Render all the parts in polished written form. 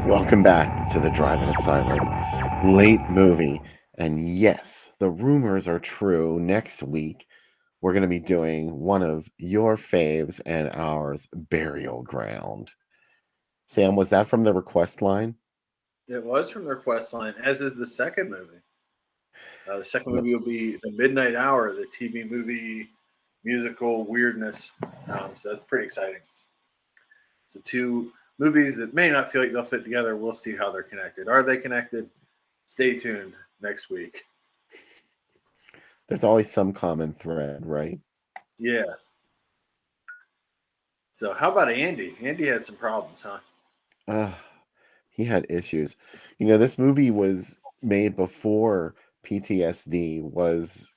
Welcome back to the Drive-In Asylum late movie. And yes, the rumors are true. Next week, we're going to be doing one of your faves and ours, Burial Ground. Sam, was that from the request line? It was from the request line, as is the second movie. The second Well, movie will be The Midnight Hour, the TV movie musical weirdness. So that's pretty exciting. So two movies that may not feel like they'll fit together. We'll see how they're connected. Are they connected? Stay tuned next week. there's always some common thread, right? Yeah. So how about Andy? Andy had some problems, huh? Uh, he had issues. This movie was made before PTSD was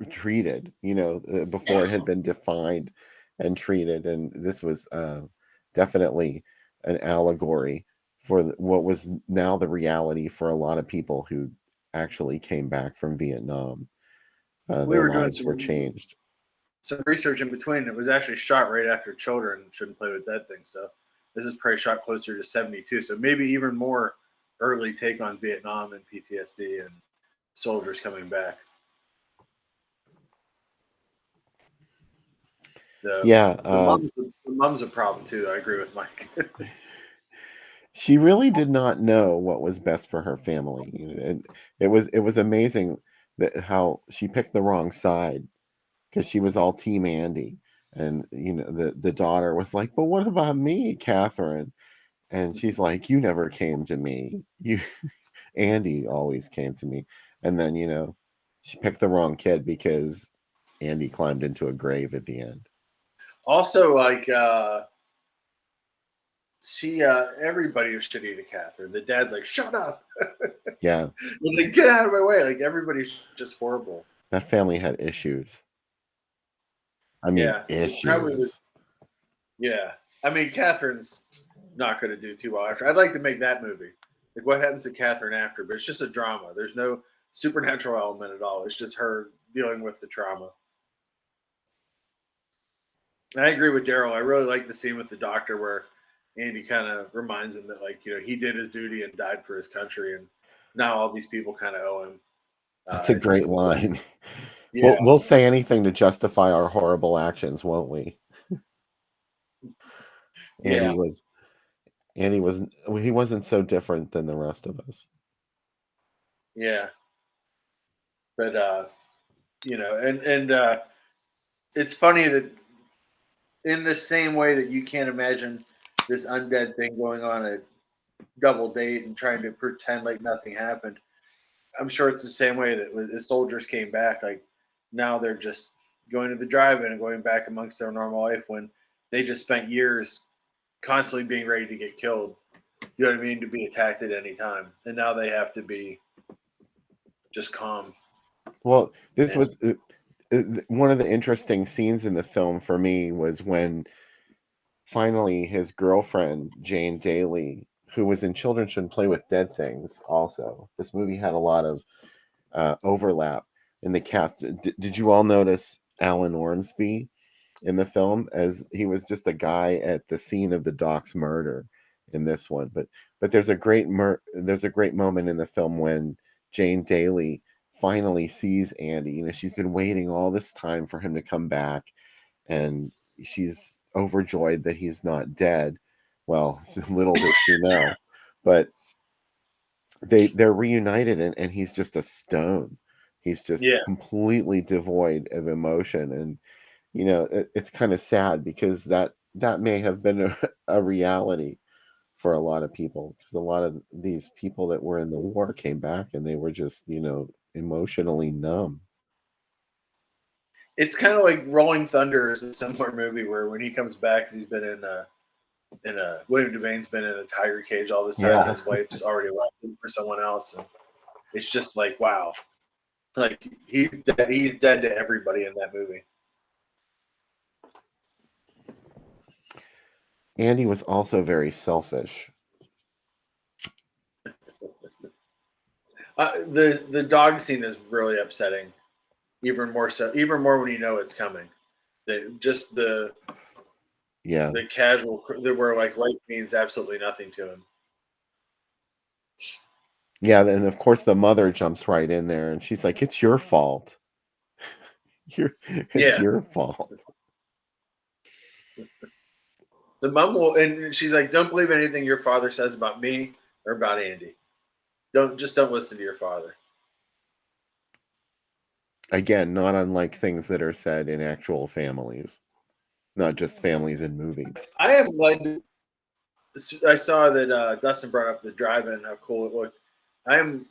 treated, before it had been defined and treated. And this was definitely an allegory for what was now the reality for a lot of people who actually came back from Vietnam. We Their were doing lives were changed. some research in between. It was actually shot right after Children Shouldn't Play with Dead Things. So this is probably shot closer to 72. So maybe even more early take on Vietnam and PTSD and soldiers coming back. The Yeah, mom's a problem too. I agree with Mike. she really did not know what was best for her family. And it was amazing that how she picked the wrong side because she was all Team Andy. And the daughter was like, "But what about me, Catherine?" And she's like, "You never came to me. You Andy always came to me." And then, she picked the wrong kid because Andy climbed into a grave at the end. Also, she everybody was shitty to Catherine. The dad's like, "Shut up!" Yeah, Like, get out of my way. Like everybody's just horrible. that family had issues. I mean, Yeah, it probably was. issues. Yeah, I mean, Catherine's not going to do too well after. I'd like to make that movie. Like, what happens to Catherine after? But it's just a drama. There's no supernatural element at all. It's just her dealing with the trauma. And I agree with Daryl. I really like the scene with the doctor where Andy kind of reminds him that, like, he did his duty and died for his country, and now all these people kind of owe him. That's a And he's great line. yeah, We'll say anything to justify our horrible actions, won't we? Andy yeah, was Andy was he wasn't so different than the rest of us. yeah. But and it's funny that in the same way that you can't imagine this undead thing going on a double date and trying to pretend like nothing happened. I'm sure it's the same way that when the soldiers came back, like now they're just going to the drive-in and going back amongst their normal life when they just spent years constantly being ready to get killed. You know what I mean? To be attacked at any time, and now they have to be just calm. Well, this And was one of the interesting scenes in the film for me was when finally his girlfriend Jane Daly, who was in Children Shouldn't Play with Dead Things, also. This movie had a lot of overlap in the cast. Did you all notice Alan Ormsby in the film as he was just a guy at the scene of the Doc's murder in this one? But there's a great moment in the film when Jane Daly finally sees Andy. She's been waiting all this time for him to come back, and she's overjoyed that he's not dead. Well, little does she know, but they're reunited, and he's just a stone. He's just yeah, completely devoid of emotion. And it's kind of sad because that may have been a reality for a lot of people, because a lot of these people that were in the war came back and they were just emotionally numb. it's kind of like Rolling Thunder is a similar movie where when he comes back, he's been in a William Devane's been in a tiger cage all this time, and Yeah. his wife's already left him for someone else, and it's just like wow, like he's dead to everybody in that movie. Andy was also very selfish. The dog scene is really upsetting, even more so, even more when you know it's coming. Just Yeah. the casual where like life means absolutely nothing to him. Yeah, and of course the mother jumps right in there and she's like, "It's your fault. It's Yeah. your fault." The mom will, and she's like, "Don't believe anything your father says about me or about Andy. Don't listen to your father." Again, not unlike things that are said in actual families, not just families in movies. I am glad. I saw that Dustin brought up the drive-in, how cool it looked.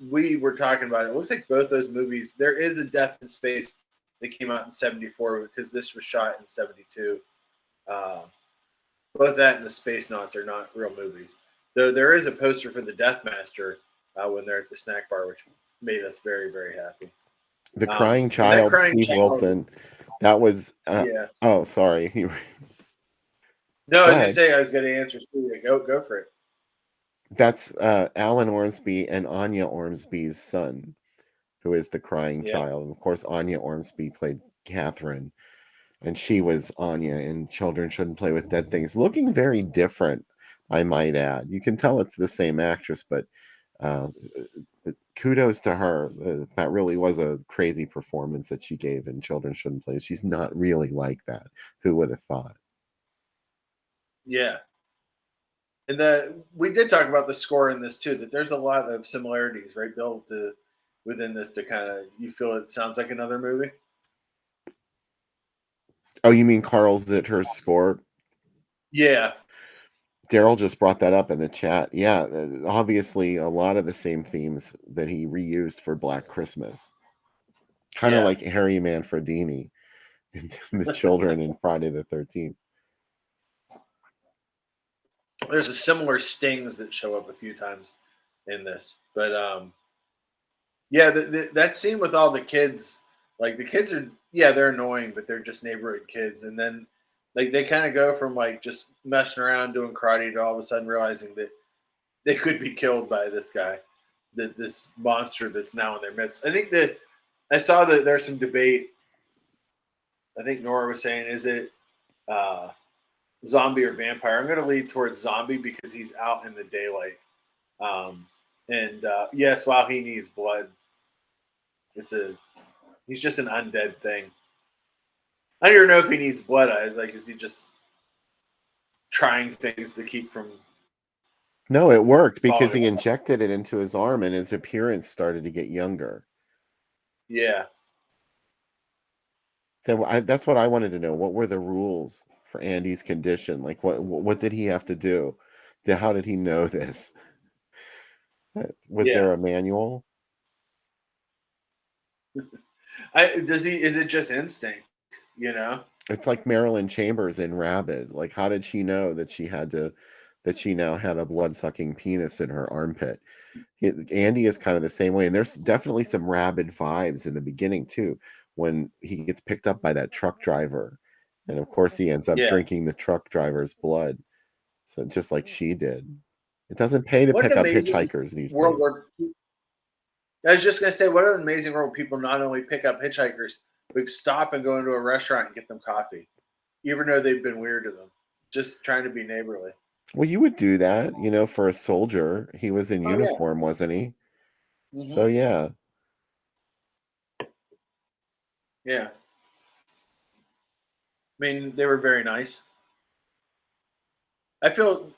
We were talking about it. It looks like both those movies. There is a Death in Space that came out in '74 because this was shot in '72. Uh, both that and the Space Knots are not real movies. Though there is a poster for the Death Master when they're at the snack bar, which made us very, very happy. The Crying And that Child, crying Steve child, Wilson, that was yeah. oh, sorry. No, I Go was gonna ahead. say I was gonna answer too. Go for it. That's Alan Ormsby and Anya Ormsby's son, who is the crying Yeah, child. And of course, Anya Ormsby played Catherine, and she was Anya in Children Shouldn't Play with Dead Things, looking very different, I might add. You can tell it's the same actress, but uh, kudos to her. That really was a crazy performance that she gave in Children Shouldn't Play. She's not really like that. Who would have thought? yeah. And we did talk about the score in this too. That there's a lot of similarities, right, Bill, to within this to kind of you feel it sounds like another movie. Oh, you mean Carl Zitter's score? Yeah, Daryl just brought that up in the chat. Yeah, obviously a lot of the same themes that he reused for Black Christmas, kind of yeah. like Harry Manfredini and the children in Friday the 13th. There's a similar stings that show up a few times in this, but yeah, that scene with all the kids, like the kids are, yeah, they're annoying, but they're just neighborhood kids, and then like they kind of go from like just messing around doing karate to all of a sudden realizing that they could be killed by this guy, this monster that's now in their midst. I think that I saw that there's some debate. I think Nora was saying, is it uh, zombie or vampire? I'm going to lead towards zombie because he's out in the daylight. Um, and yes, while he needs blood, it's a he's just an undead thing. I don't even know if he needs blood eyes. Like, is he just trying things to keep from No, it worked because falling he apart? injected it into his arm and his appearance started to get younger. Yeah, So that's what I wanted to know. What were the rules for Andy's condition? Like, what did he have to do? How did he know this? Was yeah. there a manual? Does he? Is it just instinct? You know? It's like Marilyn Chambers in Rabid. Like, how did she know that she now had a blood-sucking penis in her armpit? Andy is kind of the same way, and there's definitely some Rabid vibes in the beginning too, when he gets picked up by that truck driver, and of course he ends up Yeah. drinking the truck driver's blood. So just like she did. It doesn't pay to What pick an up amazing hitchhikers these world days. where I was just gonna say, what an amazing world people not only pick up hitchhikers, but stop and go into a restaurant and get them coffee, even though they've been weird to them, just trying to be neighborly. Well, you would do that, for a soldier. He was in Oh yeah. uniform, wasn't he? So Hmm. yeah. Yeah. I mean, they were very nice. I feel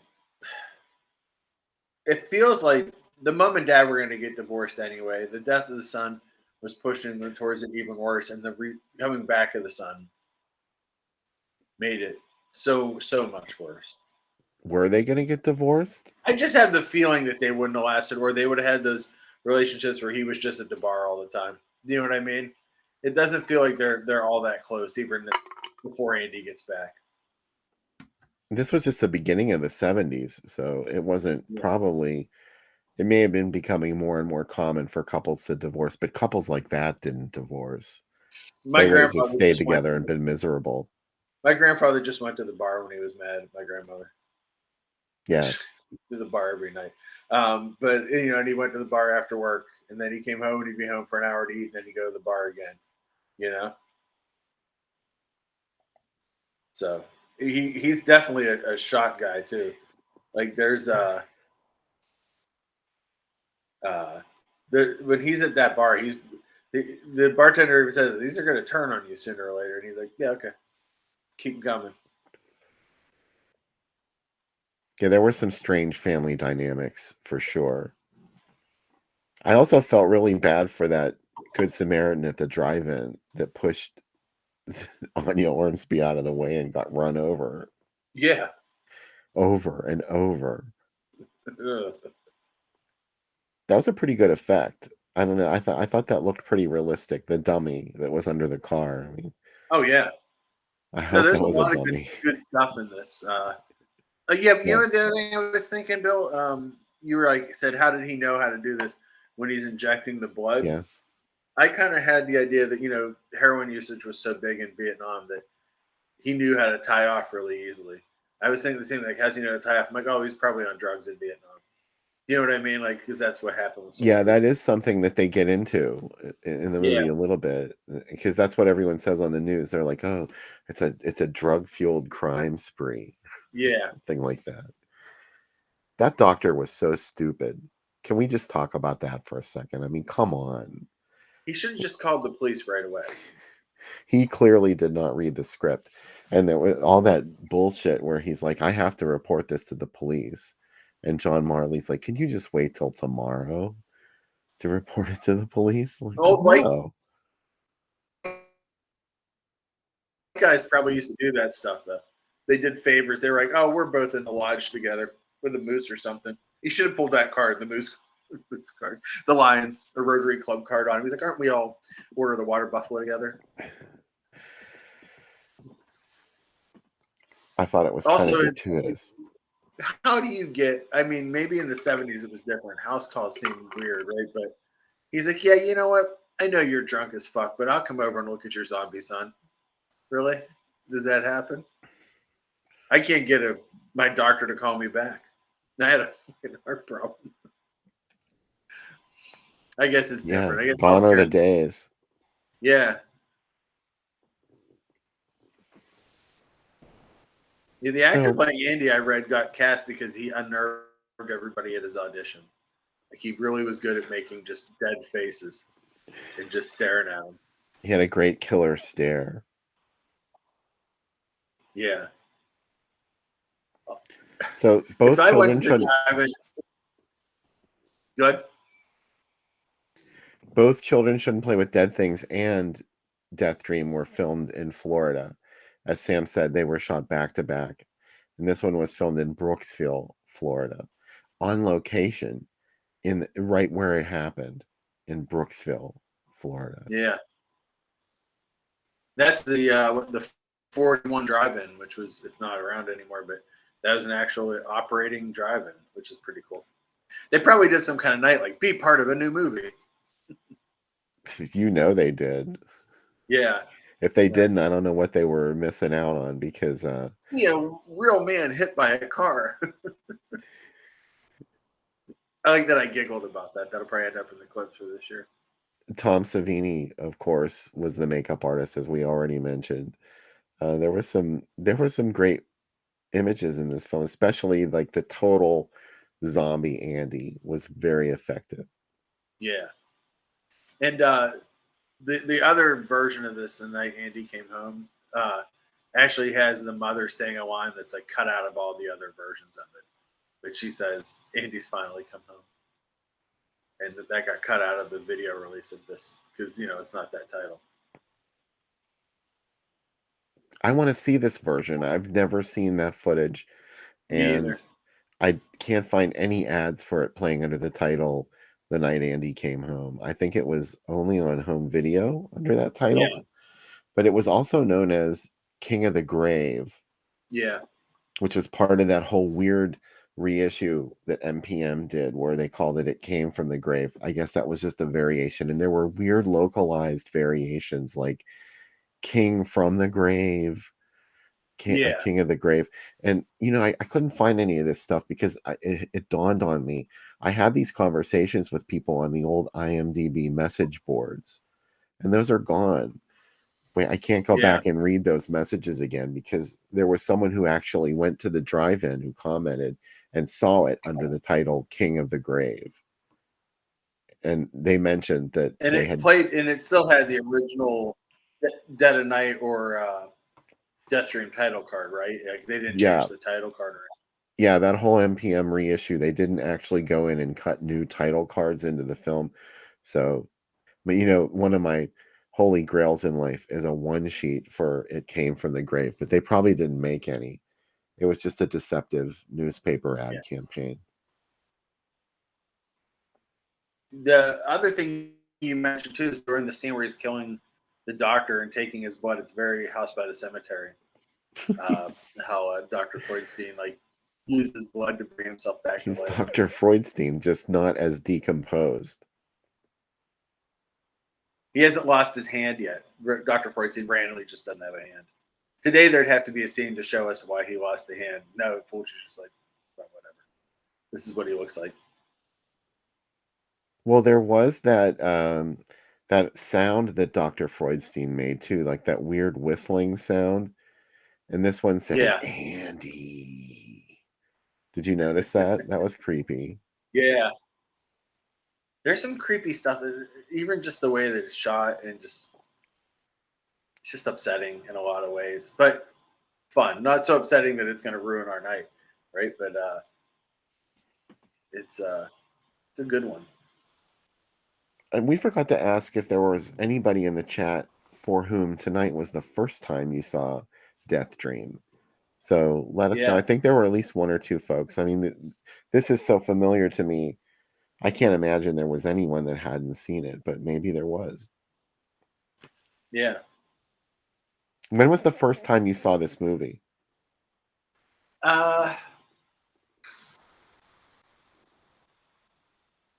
it feels like the mom and dad were going to get divorced anyway. The death of the son was pushing them towards it even worse, and the coming back of the son made it so much worse. Were they going to get divorced? I just have the feeling that they wouldn't have lasted, or they would have had those relationships where he was just at the bar all the time. Do you know what I mean? It doesn't feel like they're all that close, even before Andy gets back. This was just the beginning of the 70s, so it wasn't Yeah. probably it may have been becoming more and more common for couples to divorce, but couples like that didn't divorce. My They would have just grandfather stayed just went. together and been miserable. My grandfather just went to the bar when he was mad at my grandmother. Yeah. To the bar every night. But and he went to the bar after work, and then he came home and he'd be home for an hour to eat, and then he'd go to the bar again. You know, so he's definitely a shot guy too. Like there's When he's at that bar, the bartender even says these are going to turn on you sooner or later, and he's like, "Yeah, okay, keep coming." Yeah, there were some strange family dynamics for sure. I also felt really bad for that Good Samaritan at the drive-in that pushed Anya Ormsby out of the way and got run over Yeah. over and over. Ugh. That was a pretty good effect. I don't know. I thought that looked pretty realistic. The dummy that was under the car. I mean, Oh yeah. I No, hope that there's a was a lot of dummy. good stuff in this. Yeah, you Yeah, know the other thing I was thinking, Bill. You were like said, how did he know how to do this when he's injecting the blood? yeah, I kind of had the idea that heroin usage was so big in Vietnam that he knew how to tie off really easily. I was thinking the same, like, how's he know how to tie off? I'm like, oh, he's probably on drugs in Vietnam. You know what I mean? Like, because that's what happened with yeah. soldiers. That is something that they get into in the Yeah, movie a little bit because that's what everyone says on the news. They're like, "Oh, it's a drug-fueled crime spree," or yeah. something like that. That doctor was so stupid. Can we just talk about that for a second? I mean, come on. He should have just called the police right away. He clearly did not read the script. And there was all that bullshit where he's like, I have to report this to the police. And John Marley's like, can you just wait till tomorrow to report it to the police? Like, Old white no. guys probably used to do that stuff though. They did favors. They were like, "Oh, we're both in the lodge together with a moose or something." He should have pulled that card, the moose card, the Lions or Rotary Club card on him. He's like, "Aren't we all order the water buffalo together?" I thought it was kind of Also, gratuitous. how do you get? I mean, maybe in the '70s it was different. House calls seemed weird, right? But he's like, "Yeah, you know what? I know you're drunk as fuck, but I'll come over and look at your zombie son." Really? Does that happen? I can't get my doctor to call me back. I had a fucking heart problem. I guess it's Yeah, different. I guess gone are the healthcare. days. Yeah. Yeah, the actor So, playing Andy I read got cast because he unnerved everybody at his audition. Like he really was good at making just dead faces and just staring at him. he had a great killer stare. Yeah. So, If both I went children to the should drive-in, good. both children shouldn't play with dead things and Deathdream were filmed in Florida. As Sam said, they were shot back to back. And this one was filmed in Brooksville, Florida, on location in right where it happened in Brooksville, Florida. Yeah. That's the 41 drive-in, which was it's not around anymore, but that was an actual operating drive-in, which is pretty cool. They probably did some kind of night like be part of a new movie. You know they did. Yeah. If they Yeah. didn't, I don't know what they were missing out on because Real man hit by a car. I like that I giggled about that. That'll probably end up in the clips for this year. Tom Savini, of course, was the makeup artist, as we already mentioned. There were some great images in this film, especially like the total zombie Andy was very effective. Yeah. And the other version of this, the night Andy came home, actually has the mother saying a line that's like cut out of all the other versions of it. But she says, Andy's finally come home. And that got cut out of the video release of this because, it's not that title. I want to see this version. I've never seen that footage, Me either. and I can't find any ads for it playing under the title "The Night Andy Came Home." I think it was only on home video under that title, Yeah. but it was also known as King of the Grave, Yeah. which was part of that whole weird reissue that MPM did where they called it Came from the Grave. I guess that was just a variation, and there were weird localized variations like King from the Grave, Yeah. King of the Grave. And I couldn't find any of this stuff because it dawned on me. I had these conversations with people on the old IMDb message boards, and those are gone. Wait, I can't go Yeah. back and read those messages again because there was someone who actually went to the drive-in who commented and saw it under the title King of the Grave. and they mentioned that And they it had, played, and it still had the original Dead of Night or Deathdream title card, right? Like they didn't yeah, change the title card or yeah, that whole MPM reissue, they didn't actually go in and cut new title cards into the film. So, but one of my holy grails in life is a one sheet for It Came from the Grave, but they probably didn't make any. It was just a deceptive newspaper ad yeah. campaign. The other thing you mentioned too is during the scene where he's killing the doctor and taking his blood. It's very House by the Cemetery. How Dr. Freudstein like used his blood to bring himself back to He's life. Dr. Freudstein, just not as decomposed. He hasn't lost his hand yet. Dr. Freudstein randomly just doesn't have a hand. Today there'd have to be a scene to show us why he lost the hand. No, Fulcher's just like, well, whatever. This is what he looks like. Well, there was that sound that Dr. Freudstein made too, like that weird whistling sound. And this one said, Yeah, Andy. Did you notice that? That was creepy. yeah. There's some creepy stuff. Even just the way that it's shot and just it's just upsetting in a lot of ways, but fun. Not so upsetting that it's going to ruin our night, right? But it's a good one. And we forgot to ask if there was anybody in the chat for whom tonight was the first time you saw Deathdream. So let us know. I Yeah, think there were at least one or two folks. I mean, this is so familiar to me. I can't imagine there was anyone that hadn't seen it, but maybe there was. yeah. When was the first time you saw this movie? Uh,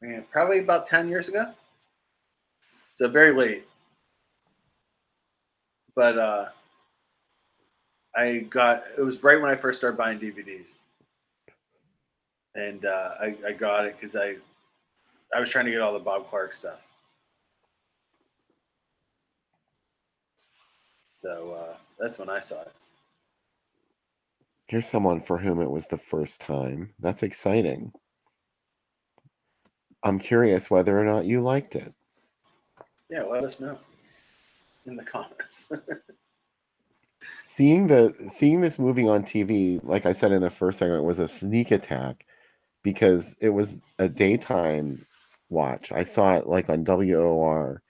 Man, probably about 10 years ago. So very late, but it was right when I first started buying DVDs, and I got it because I was trying to get all the Bob Clark stuff. So that's when I saw it. Here's someone for whom it was the first time. That's exciting. I'm curious whether or not you liked it. Yeah, let us know in the comments. Seeing this movie on TV, like I said in the first segment, was a sneak attack because it was a daytime watch. I saw it like on WOR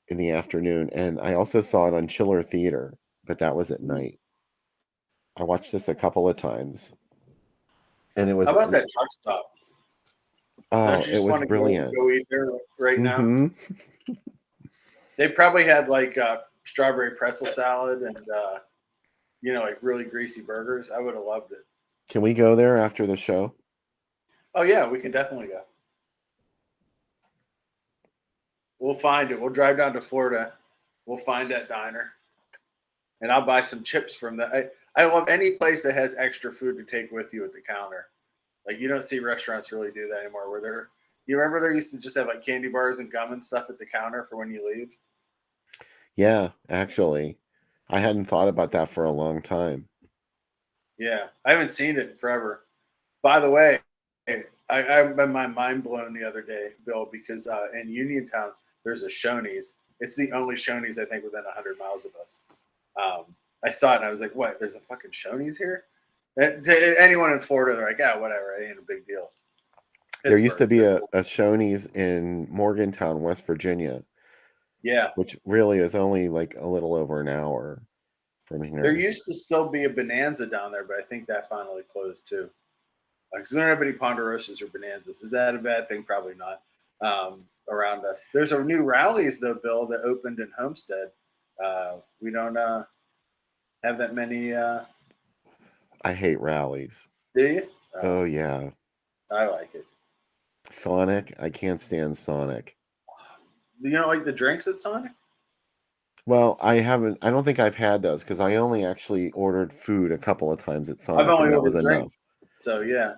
in the afternoon, and I also saw it on Chiller Theater, but that was at night. I watched this a couple of times, and it How was about that truck stop? Don't you it just was want to brilliant. go eat there right now? Hmm. They probably had like strawberry pretzel salad and like really greasy burgers. I would have loved it. Can we go there after the show? Oh yeah, we can definitely go. We'll find it. We'll drive down to Florida. We'll find that diner, and I'll buy some chips from that. I love any place that has extra food to take with you at the counter. Like you don't see restaurants really do that anymore. Where they're, you remember they used to just have like candy bars and gum and stuff at the counter for when you leave. Yeah, actually, I hadn't thought about that for a long time. Yeah, I haven't seen it in forever. By the way, I had my mind blown the other day, Bill, because in Uniontown there's a Shoney's. It's the only Shoney's I think within 100 miles of us. I saw it and I was like, "What? There's a fucking Shoney's here?" And to anyone in Florida, they're like, "Ah, whatever. It ain't a big deal." There used to Pittsburgh, be they're a cool. Shoney's in Morgantown, West Virginia, Yeah, which really is only like a little over an hour from there here. used to still be a Bonanza down there, but I think that finally closed too. Because we don't have any Ponderosas or Bonanzas. Is that a bad thing? Probably not. Around us, there's a new Rallies though, Bill, that opened in Homestead. We don't have that many. I hate rallies. Do you? Oh yeah, I like it. Sonic. I can't stand Sonic. You know, like the drinks at Sonic. Well, I haven't. I don't think I've had those because I only actually ordered food a couple of times at I've Sonic, and only that was ordered enough. drinks, so yeah.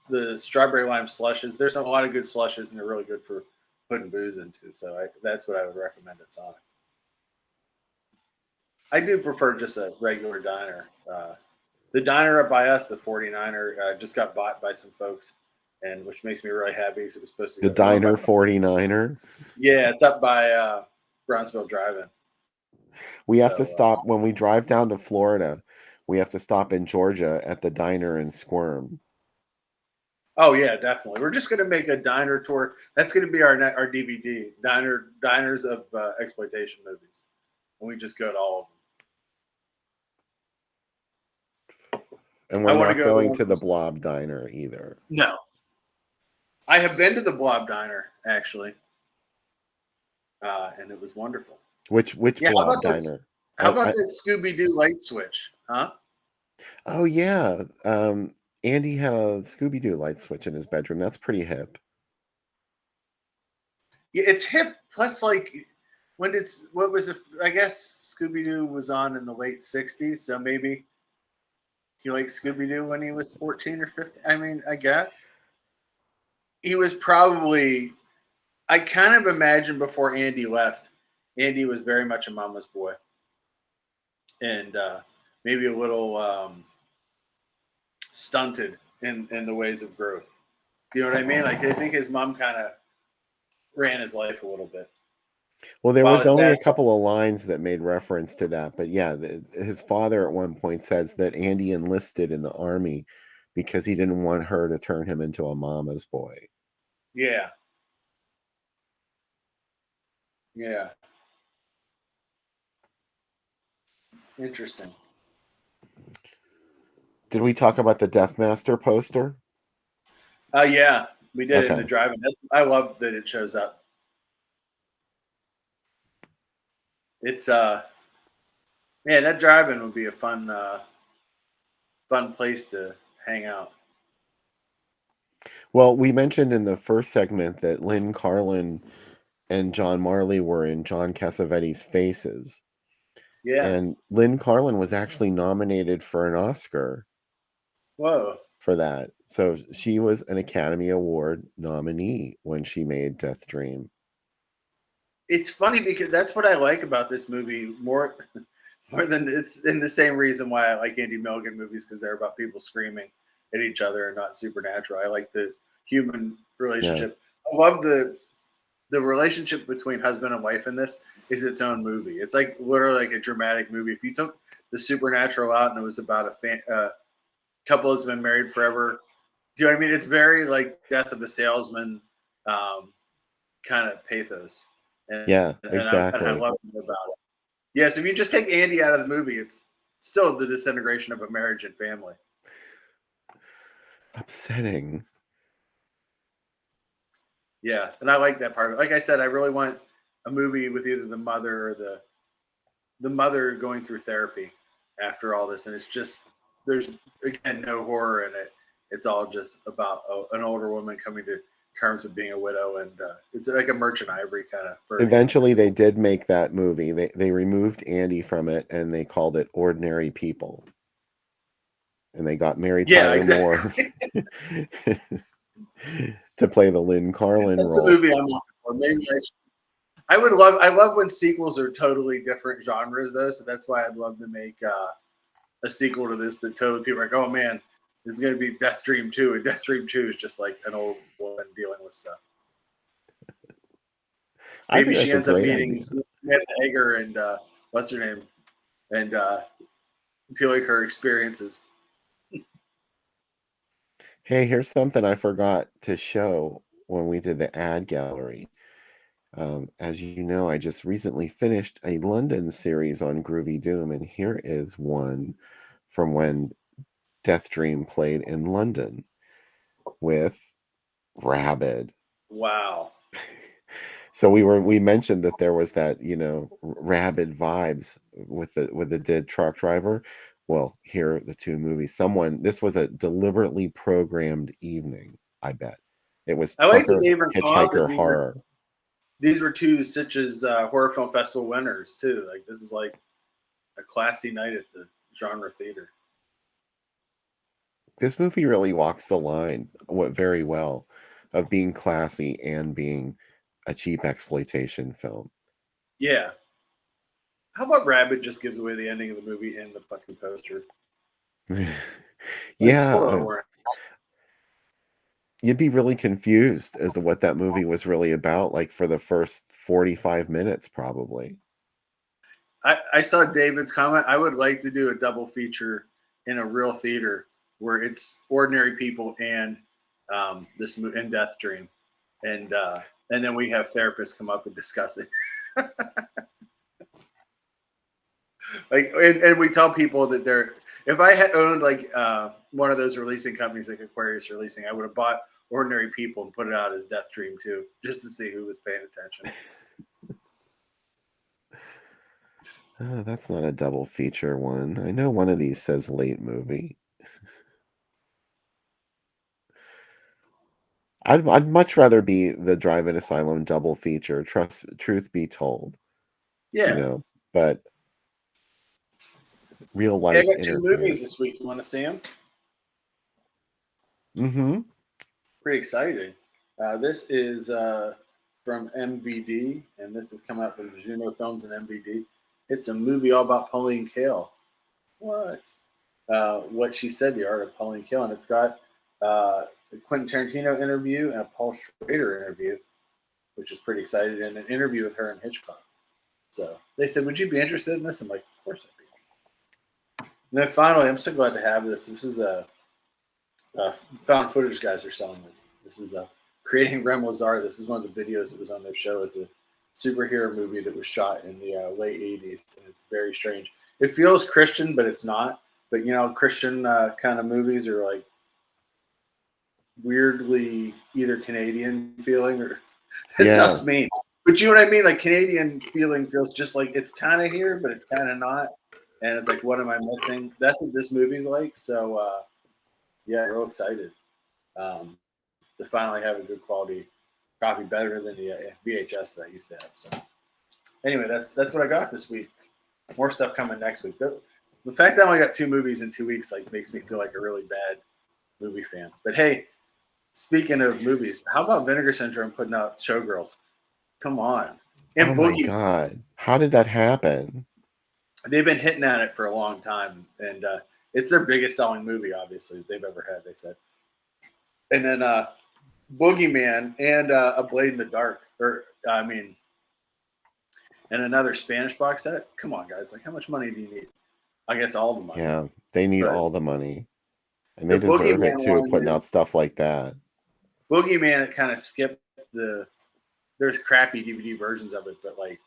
The strawberry lime slushes. There's a lot of good slushes, and they're really good for putting booze into. So that's what I would recommend at Sonic. I do prefer just a regular diner. The diner up by us, the 49er, just got bought by some folks. and which makes me really happy because it was supposed to The go. Going by, Diner 49er. yeah, it's up by Brownsville Drive-In. We have to So, stop when we drive down to Florida. We have to stop in Georgia at the Diner and Squirm. oh yeah, definitely. We're just gonna make a diner tour. That's gonna be our DVD diners of exploitation movies, and we just go to all of And them. we're I want to not go to the going one. to the Blob Diner either. No, I have been to the Blob Diner actually, and it was wonderful. Which Yeah, Blob Diner? how about I that Scooby Doo light switch? Huh? oh yeah. Andy had a Scooby Doo light switch in his bedroom. That's pretty hip. Yeah, it's hip. Plus, like, when it's what was it? I guess Scooby Doo was on in the late '60s, so maybe he liked Scooby Doo when he was 14 or 15. I mean, I guess he was probably. I kind of imagine before Andy left, Andy was very much a mama's boy, and maybe a little stunted in the ways of growth. You know what I mean? Like, I think his mom kind of ran his life a little bit, Well, there while was his only dad. a couple of lines that made reference to that, but yeah, his father at one point says that Andy enlisted in the army because he didn't want her to turn him into a mama's boy. Yeah, yeah, interesting. Did we talk about the Death Master poster? Yeah, we did it in the Okay. drive-in. I love that it shows up. It's yeah, that drive-in would be a fun place to hang out. Well, we mentioned in the first segment that Lynn Carlin and John Marley were in John Cassavetes' Faces. Yeah. And Lynn Carlin was actually nominated for an Oscar Whoa. for that. So she was an Academy Award nominee when she made Deathdream. It's funny because that's what I like about this movie more more than it's in the same reason why I like Andy Milligan movies because they're about people screaming at each other and not supernatural. I like the human Yeah. relationship. I love the relationship between husband and wife in this is its own movie. It's like literally like a dramatic movie. If you took the supernatural out and it was about a couple that's been married forever, do you know what I mean? It's very like Death of a Salesman kind of pathos, and Yeah, and I exactly. love it about it. Yeah, so if you just take Andy out of the movie, it's still the disintegration of a marriage and family. Upsetting. Yeah, and I like that part of it. Like I said, I really want a movie with either the mother or the mother going through therapy after all this, and it's just there's again no horror in it. It's all just about an older woman coming to terms with being a widow, and it's like a Merchant Ivory kind of version of Eventually this. they did make that movie. They removed Andy from it and they called it Ordinary People. And they got Mary Yeah, Tyler exactly. Moore to play the Lynn Carlin That's a role. movie I'm looking for. Maybe I would love. I love when sequels are totally different genres, though. So that's why I'd love to make a sequel to this that totally people are like, oh man, this is going to be Death Dream 2, and Death Dream 2 is just like an old woman dealing with stuff. I Maybe think she that's a ends up great meeting idea. Samantha Egger and what's her name, and dealing her experiences. Hey, here's something I forgot to show when we did the ad gallery. As you know, I just recently finished a London series on Groovy Doom, and here is one from when Deathdream played in London with Rabid. Wow. So we mentioned that there was that, Rabid vibes with the dead truck driver. Well, here are the two movies. This was a deliberately programmed evening, I bet. It was I like that Trucker they even call out that Hitchhiker Horror. these were two Sitges horror film festival winners too. Like this is like a classy night at the genre theater. This movie really walks the line very well of being classy and being a cheap exploitation film. Yeah. How about Rabbit just gives away the ending of the movie in the fucking poster? Like Yeah, spoiler warning. you'd be really confused as to what that movie was really about, like for the first 45 minutes, probably. I saw David's comment. I would like to do a double feature in a real theater where it's ordinary people and this and Deathdream, and then we have therapists come up and discuss it. Like, and we tell people that they're. If I had owned like one of those releasing companies like Aquarius Releasing, I would have bought Ordinary People and put it out as Deathdream too, just to see who was paying attention. That's not a double feature one. I know one of these says late movie. I'd much rather be the Drive-In Asylum double feature. Truth be told, you Yeah. know, but real Hey, I life got two movies interference. this week. You want to see them? Mm-hmm. Pretty exciting. This is from MVD, and this is coming out from Juno Films and MVD. It's a movie all about Pauline Kael. What she said, the art of Pauline Kael, and it's got a Quentin Tarantino interview and a Paul Schrader interview, which is pretty exciting, and an interview with her and Hitchcock. So they said, "Would you be interested in this?" I'm like, "Of course I'd be." And then finally, I'm so glad to have this. This is a found footage guys are selling this. This is Creating Rem Lazar. This is one of the videos that was on their show. It's a superhero movie that was shot in the late 80s, and it's very strange. It feels Christian, but it's not. But, you know, Christian kind of movies are like weirdly either Canadian feeling or it Yeah. sounds mean. But you know what I mean? Like Canadian feeling feels just like it's kind of here, but it's kind of not. And it's like, what am I missing? That's what this movie's like. So, yeah, real excited to finally have a good quality copy, better than the VHS that I used to have. So, anyway, that's what I got this week. More stuff coming next week. The fact that I only got 2 movies in 2 weeks like makes me feel like a really bad movie fan. But hey, speaking of movies, how about Vinegar Syndrome putting out Showgirls? Come on, Oh and my Boogie. God. How did that happen? They've been hitting at it for a long time, and it's their biggest selling movie, obviously, they've ever had. They said, and then Boogeyman and A Blade in the Dark, and another Spanish box set. Come on, guys! Like, how much money do you need? I guess all the money. Yeah, they need But all the money. And the they deserve Boogeyman it too, one putting out is stuff like that. Boogeyman. It kind of skipped the. There's crappy DVD versions of it, but like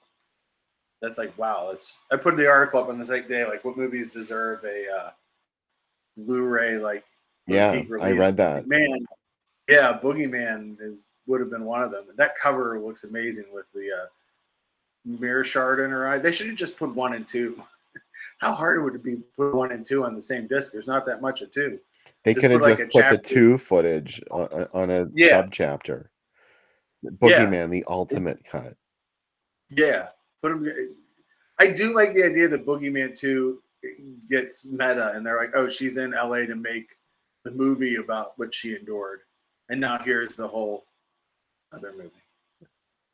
that's like wow. I put the article up on the same day. Like, what movies deserve a Blu-ray like Yeah, boutique I release? read that. Man, yeah, Boogeyman would have been one of them. That cover looks amazing with the mirror shard in her eye. They should have just put 1 and 2. How hard would it be to put 1 and 2 on the same disc? There's not that much of 2. They Just could have put like a just put the chapter. 2 footage on a Yeah, sub-chapter. yeah, Boogeyman, the ultimate cut. yeah. Put them. I do like the idea that Boogeyman 2 gets meta, and they're like, "Oh, she's in LA to make the movie about what she endured, and now here's the whole other movie."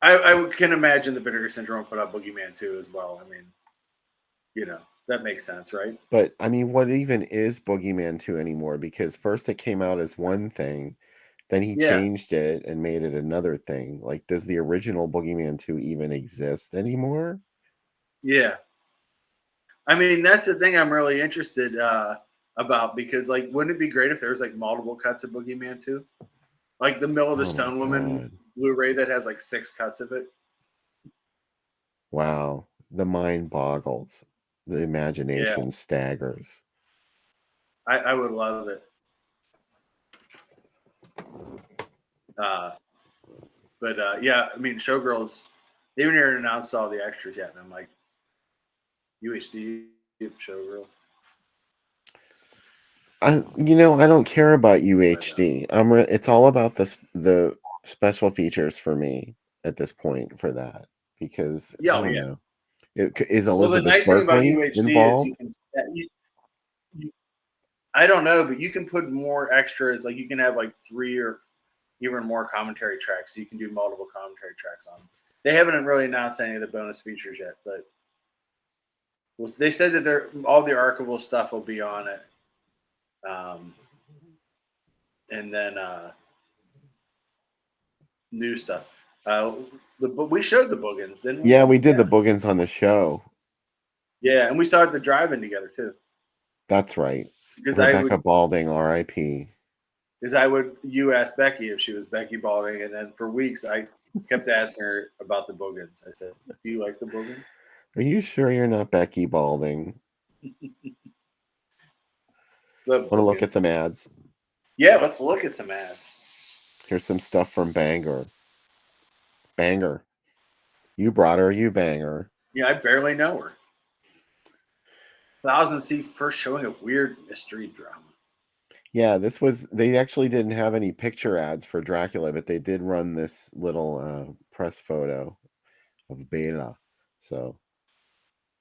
I can imagine the Vinegar Syndrome put out Boogeyman 2 as well. I mean, you know, that makes sense, right? But I mean, what even is Boogeyman 2 anymore? Because first it came out as one thing, then he Yeah, changed it and made it another thing. Like, does the original Boogeyman 2 even exist anymore? yeah. I mean, that's the thing I'm really interested about because, like, wouldn't it be great if there was like multiple cuts of Boogeyman 2? Like the Mill of the Oh my Stone Woman God. Blu-ray that has like 6 cuts of it. Wow. The mind boggles. The Yeah, imagination staggers. I would love it. Uh, but yeah, I mean, Showgirls, they haven't even announced all the extras yet. And I'm like, UHD Showgirls. I don't care about UHD. It's all about the special features for me at this point for that because I Yeah, oh, don't yeah. know. Is Well, the Elizabeth nice thing about Berkley UHD is involved? you I don't know, but you can put more extras. Like you can have like 3 or even more commentary tracks. So you can do multiple commentary tracks on them. They haven't really announced any of the bonus features yet, but they said that all the archival stuff will be on it. And then new stuff. But we showed the Boogans, didn't we? Yeah, we did the Boogans on the show. Yeah, and we saw it at the drive-in together too. That's right. Because Rebecca Balding, R.I.P. you asked Becky if she was Becky Balding, and then for weeks I kept asking her about the Boogans. I said, "Do you like the Boogans?" Are you sure you're not Becky Balding? Want to look at some ads? Yeah, let's look at some ads. Here's some stuff from Banger. Banger. You brought her, you banger. Yeah, I barely know her. 1000C first showing of weird mystery drama. Yeah, they actually didn't have any picture ads for Dracula, but they did run this little press photo of Bela. So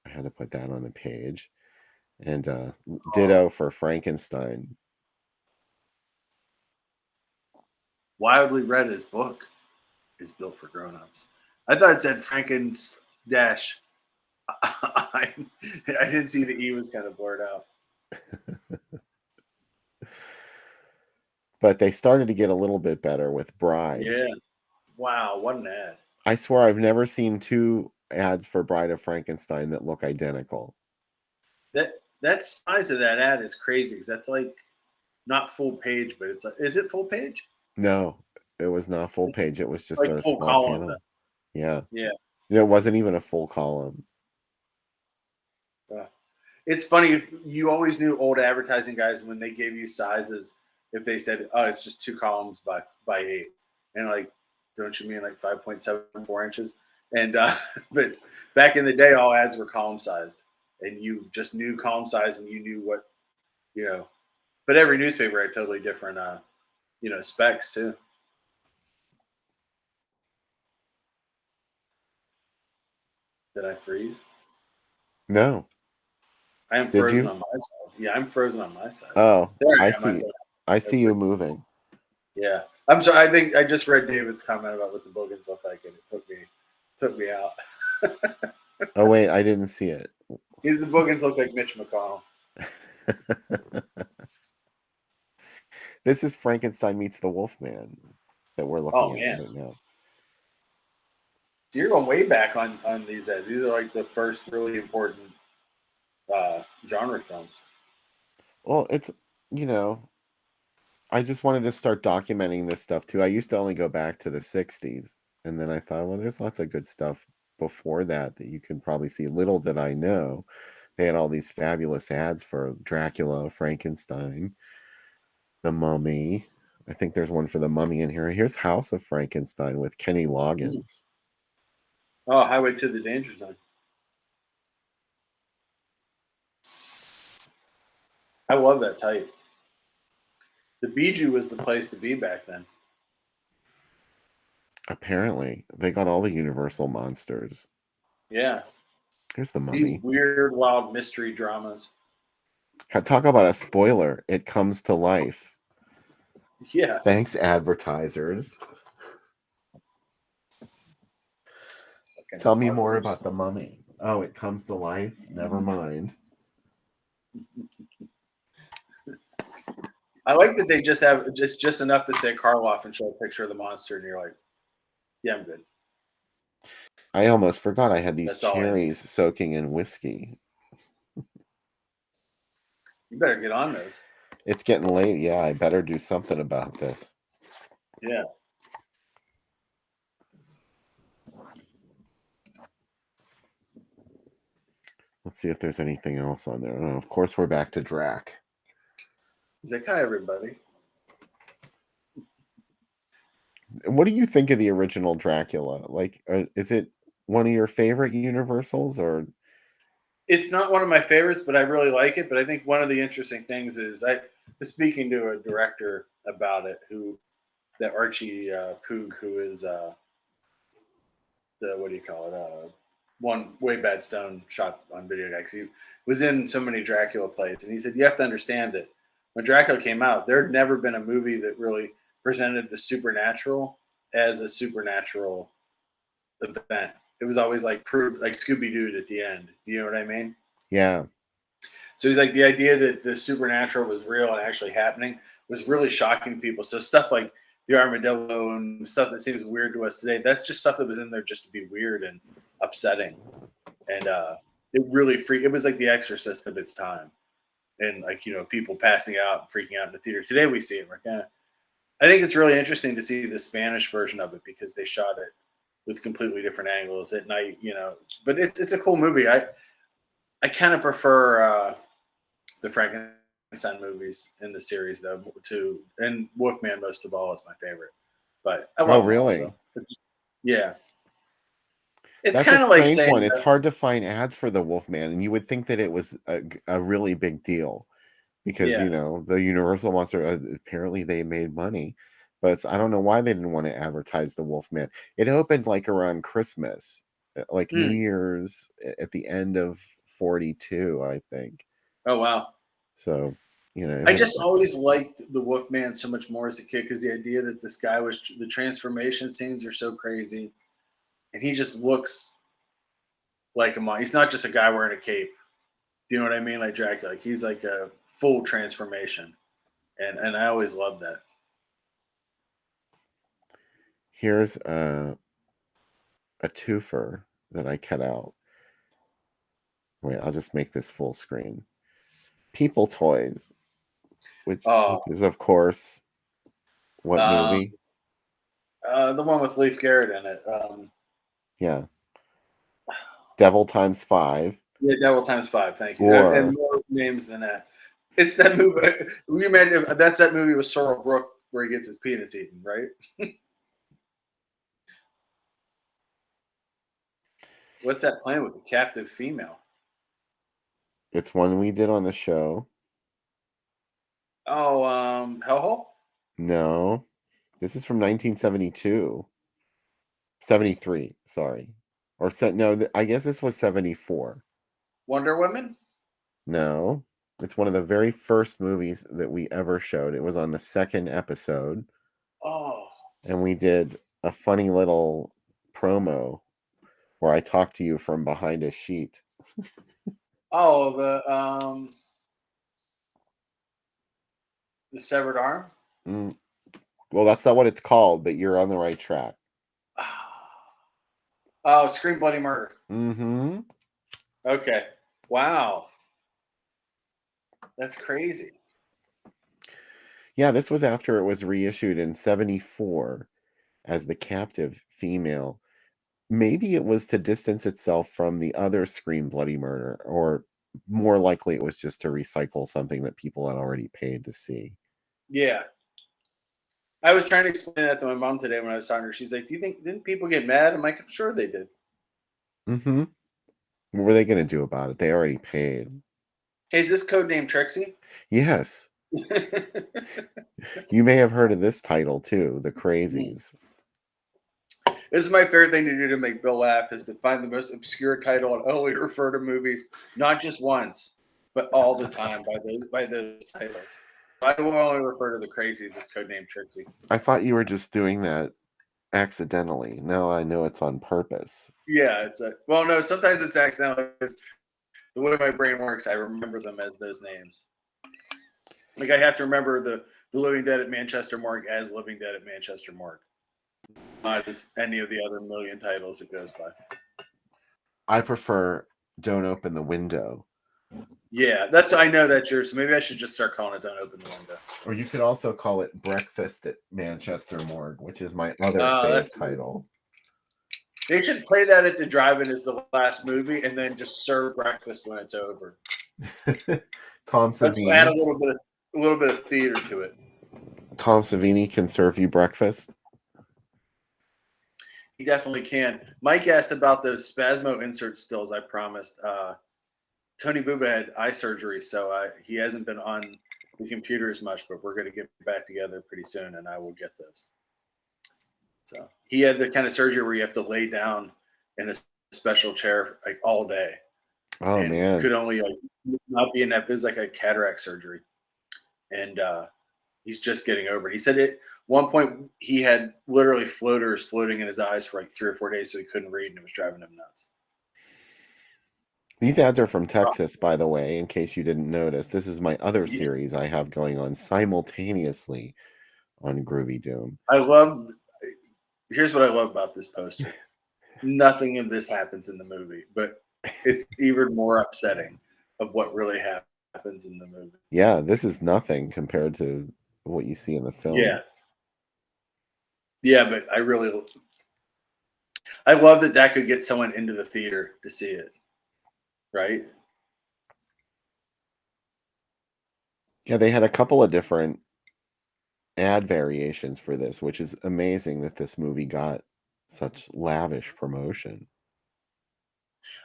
I had to put that on the page. And ditto for Frankenstein. Wildly read his book is built for grown-ups. I thought it said Franken's dash. I didn't see the E was kind of blurred out. But they started to get a little bit better with Bride. Yeah. Wow, what an ad. I swear I've never seen two ads for Bride of Frankenstein that look identical. That size of that ad is crazy because that's like not full page, but it's like, is it full page? No, it was not full page. It was just like a full small column. panel. Yeah. Yeah. It wasn't even a full column. It's funny. You always knew old advertising guys when they gave you sizes. If they said, "Oh, it's just 2 columns by 8," and like, don't you mean like 5.74 inches? And but back in the day, all ads were column sized, and you just knew column size, and you knew what But every newspaper had totally different specs too. Did I freeze? No. I am frozen on my side. Yeah, I'm frozen on my side. Oh, I see. I see you moving. Yeah, I'm sorry. I think I just read David's comment about what the Boogans look like, and it took me out. Oh wait, I didn't see it. The Boogans look like Mitch McConnell. This is Frankenstein meets the Wolfman that we're looking at right now. So you're going way back on these ads. These are like the first really important genre films. Well, it's I just wanted to start documenting this stuff too. I used to only go back to the 60s, and then I thought, well, there's lots of good stuff before that you can probably see. Little did I know they had all these fabulous ads for Dracula, Frankenstein, The Mummy. I think there's one for The Mummy in here. Here's House of Frankenstein with Kenny Loggins. Oh, Highway to the Danger Zone. I love that type. The Bijou was the place to be back then. Apparently, they got all the Universal monsters. Yeah. Here's The Mummy. These weird, wild mystery dramas. Talk about a spoiler. It comes to life. Yeah. Thanks, advertisers. Tell me more about The Mummy. Oh, it comes to life? Never mind. I like that they just have just enough to say Karloff and show a picture of the monster, and you're like, yeah, I'm good. I almost forgot I had these cherries soaking in whiskey. You better get on those. It's getting late. Yeah, I better do something about this. Yeah. Let's see if there's anything else on there. Oh, of course, we're back to Drac. He's like, hi, everybody. What do you think of the original Dracula? Like, is it one of your favorite Universals, or? It's not one of my favorites, but I really like it. But I think one of the interesting things is I was speaking to a director about it, that Archie Poog, who is the what do you call it? One Way Bad Stone shot on video decks. He was in so many Dracula plays, and he said you have to understand that when Dracula came out, there had never been a movie that really presented the supernatural as a supernatural event. It was always like Scooby-Doo at the end. You know what I mean? Yeah. So he's like, the idea that the supernatural was real and actually happening was really shocking people. So stuff like the armadillo and stuff that seems weird to us today. That's just stuff that was in there just to be weird and upsetting. And it really it was like The Exorcist of its time. And like, people passing out and freaking out in the theater. Today we see it. We're kind of, I think it's really interesting to see the Spanish version of it because they shot it with completely different angles at night, But it's a cool movie. I kind of prefer the Frankenstein movies in the series though, and Wolfman most of all is my favorite. But I love them really? also. Yeah. It's That's a kind of like strange saying one. It's hard to find ads for the Wolfman, and you would think that it was a really big deal because yeah. the Universal monster apparently they made money, but I don't know why they didn't want to advertise the Wolfman. It opened like around Christmas, like New Mm. Year's at the end of 42, I think. Oh wow. So I just always liked the Wolfman so much more as a kid because the idea that this guy was the transformation scenes are so crazy, and he just looks like a monster. He's not just a guy wearing a cape. Do you know what I mean? Like Dracula, like he's like a full transformation, and I always loved that. Here's a twofer that I cut out. Wait, I'll just make this full screen. People Toys, which Oh, is of course what um, movie? the one with Leif Garrett in it. Yeah, Devil Times 5, Yeah, Devil Times 5. Thank you. And or more names than that. It's that movie. We imagine that's that movie with Sorrel Brook where he gets his penis eaten, right? What's that playing with a captive female? it's one we did on the show. Oh, Hellhole? No, this is from 1972, 73. Sorry, or no, I guess this was 74. Wonder Woman? No, it's one of the very first movies that we ever showed. It was on the second episode, Oh. and we did a funny little promo where I talked to you from behind a sheet. Oh, the severed arm? Mm, well, that's not what it's called, but you're on the right track. Oh, Scream Bloody Murder. Mm-hmm. Okay. Wow. That's crazy. Yeah, this was after it was reissued in 74 as the captive female. Maybe it was to distance itself from the other Scream Bloody Murder, or more likely it was just to recycle something that people had already paid to see. Yeah. I was trying to explain that to my mom today when I was talking to her. She's like, "Do you think didn't people get mad?" I'm like, "I'm sure they did." Mm-hmm. What were they going to do about it? They already paid. Hey, is this code name Trixie? Yes. You may have heard of this title too, The Crazies. This is my favorite thing to do to make Bill laugh is to find the most obscure title and only refer to movies not just once, but all the time by those titles. I will only refer to the Crazies as codename Trixie. I thought you were just doing that accidentally. No, I know it's on purpose. Yeah, no. Sometimes it's accidental because the way my brain works, I remember them as those names. Like I have to remember the Living Dead at Manchester Morgue as Living Dead at Manchester Morgue, not as any of the other million titles it goes by. I prefer Don't Open the Window. Yeah, I know that's yours. So maybe I should just start calling it Don't Open the Window. Or you could also call it Breakfast at Manchester Morgue, which is my other favorite title. They should play that at the drive-in as the last movie, and then just serve breakfast when it's over. Tom Savini. Let's add a little bit of theater to it. Tom Savini can serve you breakfast. He definitely can. Mike asked about those Spasmo insert stills I promised. Tony Bubba had eye surgery, so he hasn't been on the computer as much, but we're going to get back together pretty soon, and I will get those. So he had the kind of surgery where you have to lay down in a special chair like all day. Oh, and man. Could only not be in that. It was like a cataract surgery. And he's just getting over it. He said at one point he had literally floaters floating in his eyes for like 3 or 4 days, so he couldn't read, and it was driving him nuts. These ads are from Texas, by the way, in case you didn't notice. This is my other series I have going on simultaneously on Groovy Doom. Here's what I love about this poster. Nothing of this happens in the movie, but it's even more upsetting of what really happens in the movie. Yeah, this is nothing compared to what you see in the film. Yeah, but I love that could get someone into the theater to see it, right? Yeah, they had a couple of different ad variations for this, which is amazing that this movie got such lavish promotion.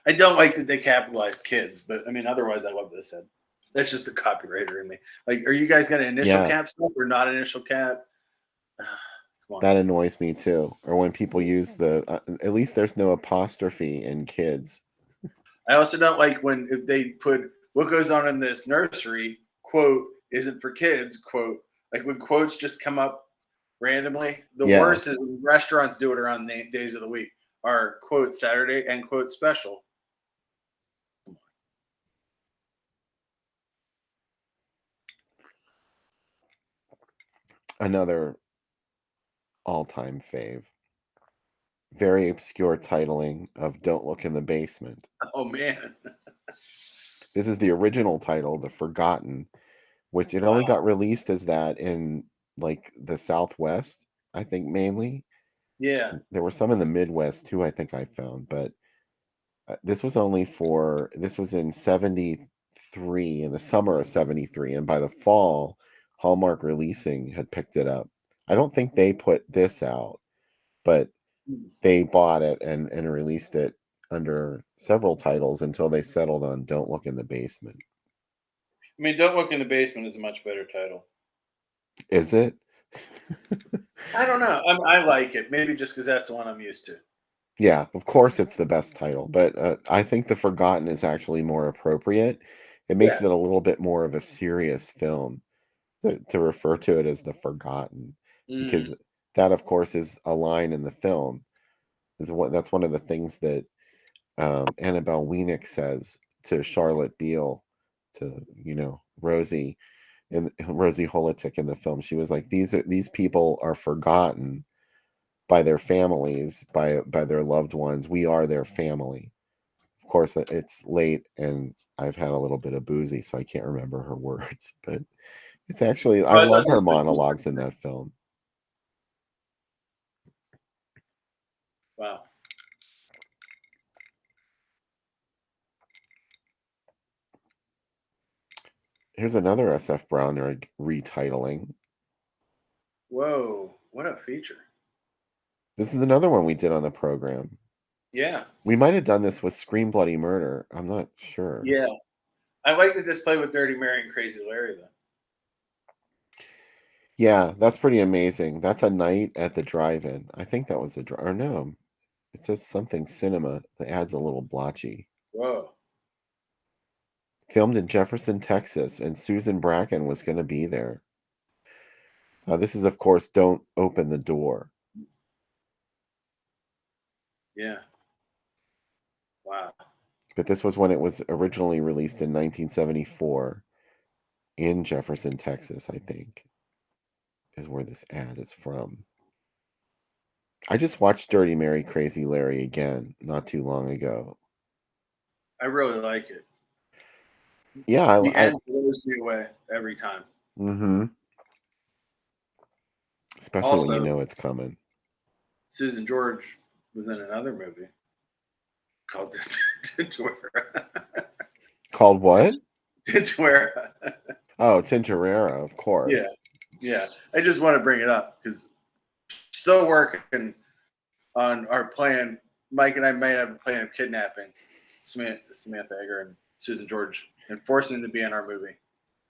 I don't like that they capitalized kids, but I mean, otherwise, I love this head. That's just the copywriter in me. Like, are you guys going to initial Yeah, cap stuff or not initial cap? Come on. that annoys me too. Or when people use at least there's no apostrophe in kids. I also don't like when if they put what goes on in this nursery quote isn't for kids quote, like when quotes just come up randomly. The Yeah, worst is when restaurants do it around days of the week. Are quote Saturday and quote special. another all-time fave. Very obscure titling of Don't Look in the Basement. Oh man! This is the original title, The Forgotten, which it only Wow. got released as that in like the Southwest, I think mainly. Yeah. There were some in the Midwest too, I think I found, but this was in 73, in the summer of 73, and by the fall, Hallmark Releasing had picked it up. I don't think they put this out, but they bought it and released it under several titles until they settled on Don't Look in the Basement. I mean, Don't Look in the Basement is a much better title. Is it? I don't know. I like it. Maybe just because that's the one I'm used to. Yeah, of course it's the best title, but I think The Forgotten is actually more appropriate. It makes Yeah. it a little bit more of a serious film to refer to it as The Forgotten, because Mm. that, of course, is a line in the film. That's one of the things that Annabelle Weenix says to Charlotte Beale, to Rosie, and Rosie Holitik in the film. She was like, these people are forgotten by their families, by their loved ones. We are their family. Of course, it's late and I've had a little bit of boozy, so I can't remember her words, but it's actually, I Oh, I love thought her you said you monologues in that film. wow. Here's another SF Browner retitling. Whoa. What a feature. This is another one we did on the program. Yeah. We might have done this with Scream Bloody Murder. I'm not sure. Yeah. I like that this played with Dirty Mary and Crazy Larry, though. Yeah, that's pretty amazing. That's a night at the drive-in. I think that was or no, it says something cinema. The ad's a little blotchy. Whoa. Filmed in Jefferson, Texas, and Susan Bracken was going to be there. This is, of course, Don't Open the Door. Yeah. Wow. But this was when it was originally released in 1974 in Jefferson, Texas, I think, is where this ad is from. I just watched Dirty Mary, Crazy Larry again not too long ago. I really like it. Yeah, The end blows me away every time. mm-hmm. Especially when you Also, know it's coming. Susan George was in another movie called Tintuera. Called what? Tintuera. Oh, Tintorera, of Yeah. course. Yeah. I just want to bring it up because still working on our plan. Mike and I might have a plan of kidnapping Samantha Egger and Susan George and forcing them to be in our movie.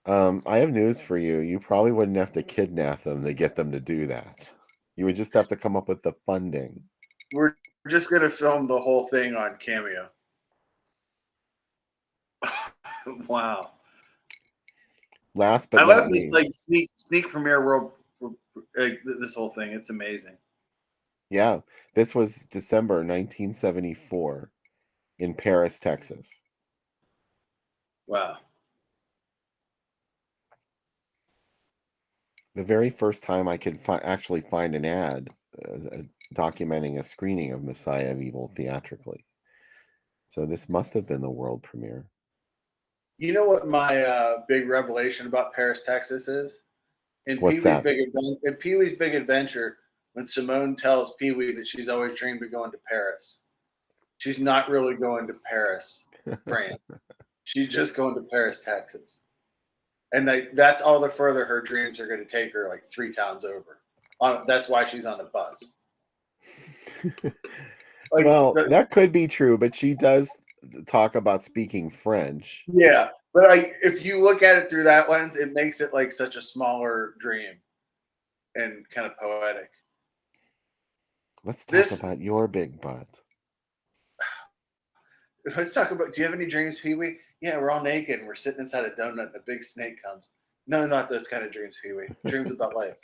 I have news for you. You probably wouldn't have to kidnap them to get them to do that. You would just have to come up with the funding. We're just gonna film the whole thing on Cameo. Wow. Last I but not love this least, like sneak premiere world like, this whole thing. It's amazing. yeah, this was December 1974 in Paris, Texas. Wow. the very first time I could actually find an ad documenting a screening of Messiah of Evil theatrically. So this must have been the world premiere. You know what my big revelation about Paris, Texas is? In What's that? Pee Wee's Big Adventure, when Simone tells Pee Wee that she's always dreamed of going to Paris, she's not really going to Paris, France. She's just going to Paris, Texas. And that's all the further her dreams are going to take her, like 3 towns over. That's why she's on the bus. Like, Well, that could be true, but she does talk about speaking French. yeah, but if you look at it through that lens, it makes it like such a smaller dream and kind of poetic. Let's talk about your big butt. Let's talk about. Do you have any dreams, Pee Wee? Yeah, we're all naked and we're sitting inside a donut and a big snake comes. No, not those kind of dreams, Pee Wee. Dreams about life.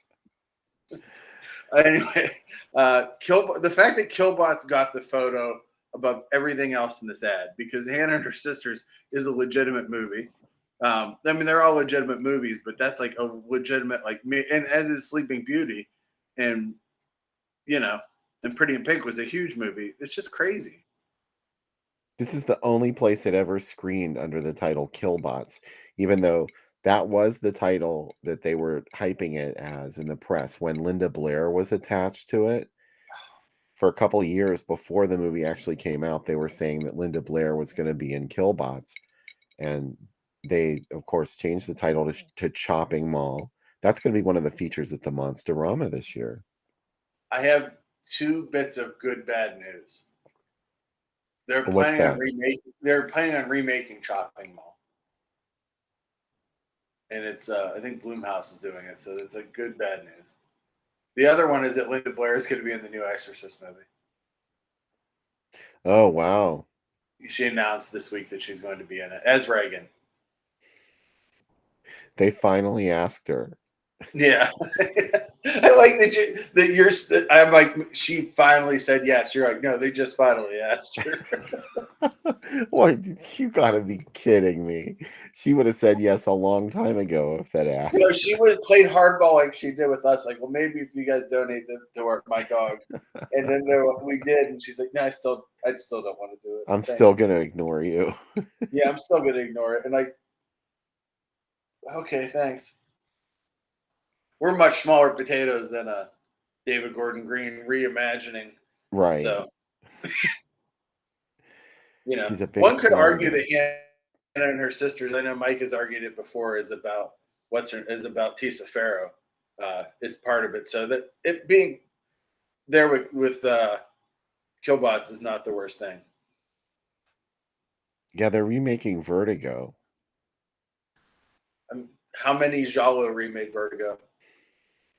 Anyway, the fact that Killbot's got the photo above everything else in this ad, because Hannah and Her Sisters is a legitimate movie. I mean, they're all legitimate movies, but that's like a legitimate, like, and as is Sleeping Beauty, and and Pretty in Pink was a huge movie. It's just crazy. This is the only place it ever screened under the title Killbots, even though that was the title that they were hyping it as in the press when Linda Blair was attached to it. For a couple of years before the movie actually came out, they were saying that Linda Blair was going to be in Killbots. And they, of course, changed the title to Chopping Mall. That's going to be one of the features at the Monsterama this year. I have 2 bits of good, bad news. They're What's planning that? They're planning on remaking Chopping Mall, and it's I think Blumhouse is doing it, so it's a good, bad news. The other one is that Linda Blair is going to be in the new Exorcist movie. Oh, wow. She announced this week that she's going to be in it as Reagan. They finally asked her. Yeah, I like that I'm like, she finally said yes. You're like, no, they just finally asked her. What? You gotta be kidding me. She would have said yes a long time ago if that asked. She would have played hardball like she did with us. Like, well, maybe if you guys donate to my dog, and then we did, and she's like, no, I still don't want to do it. I'm still gonna ignore you. Yeah, I'm still gonna ignore it. And like, okay, thanks. We're much smaller potatoes than a David Gordon Green reimagining. Right. So, she's a big one could star, argue man. that Hannah and Her Sisters, I know Mike has argued it before, is about Tisa Farrow, is part of it. So that it being there with Killbots is not the worst thing. Yeah, they're remaking Vertigo. How many Giallo remade Vertigo?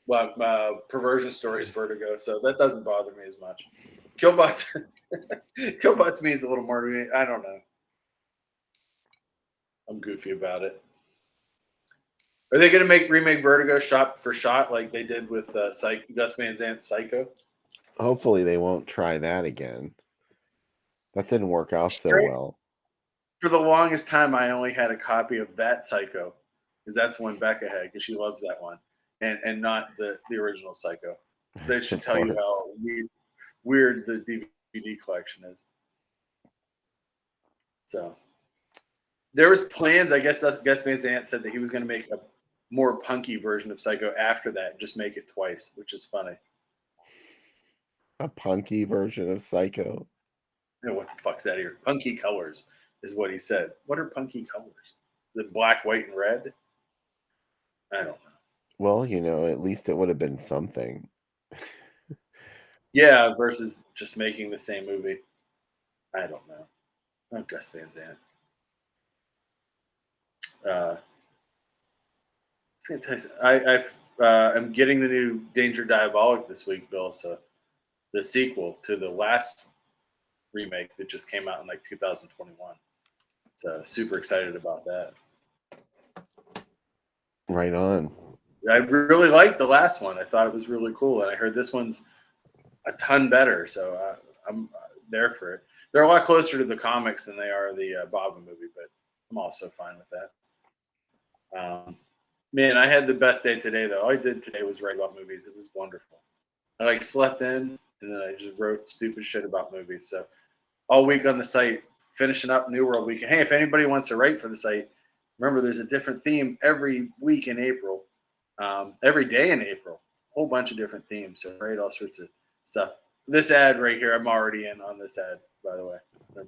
Well, Perversion Stories Vertigo, so that doesn't bother me as much. Killbots means a little more to me. I don't know. I'm goofy about it. Are they going to remake Vertigo shot for shot like they did with Gus Van Sant's Psycho? Hopefully they won't try that again. That didn't work out so well. For the longest time, I only had a copy of that Psycho, because that's one Becca had, because she loves that one, and not the original Psycho. That should tell you how weird the DVD collection is. So there was plans. I guess Gus Van Sant said that he was going to make a more punky version of Psycho after that, just make it twice, which is funny. A punky version of Psycho. What the fuck's that here? Punky colors is what he said. What are punky colors? The black, white, and red? I don't know. Well, at least it would have been something. Yeah, versus just making the same movie. I don't know. I'm Gus Van Sant. I'm getting the new Danger Diabolic this week, Bill. So the sequel to the last remake that just came out in like 2021. So super excited about that. Right on. I really liked the last one. I thought it was really cool, and I heard this one's a ton better. So I'm there for it. They're a lot closer to the comics than they are the Bava movie, but I'm also fine with that. Man, I had the best day today though. All I did today was write about movies. It was wonderful. I like slept in and then I just wrote stupid shit about movies. So all week on the site, finishing up New World Week. Hey, if anybody wants to write for the site, remember there's a different theme every week in April, every day in April, a whole bunch of different themes. So write all sorts of stuff. This ad right here, I'm already in on this ad, by the way, 100%.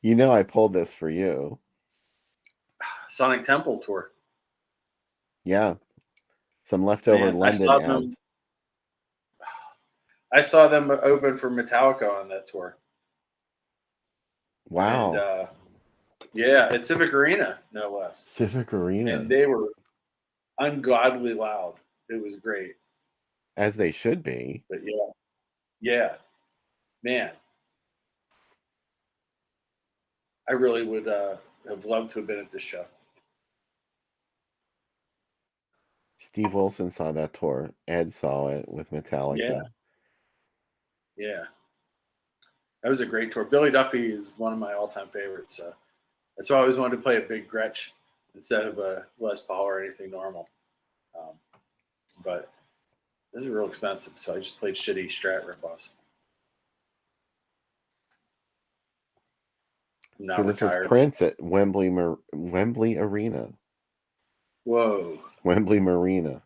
You know, I pulled this for you. Sonic Temple tour. Yeah, some leftover Man, London ads. I saw them open for Metallica on that tour. Wow. And yeah, at Civic Arena, no less. Civic Arena. And they were ungodly loud. It was great. As they should be. But yeah, man. I really would have loved to have been at this show. Steve Wilson saw that tour. Ed saw it with Metallica. Yeah. That was a great tour. Billy Duffy is one of my all-time favorites. So that's why I always wanted to play a big Gretsch instead of a Les Paul or anything normal. But this is real expensive, so I just played shitty Strat ripoffs. So this was Prince at Wembley Arena. Whoa. Wembley Marina.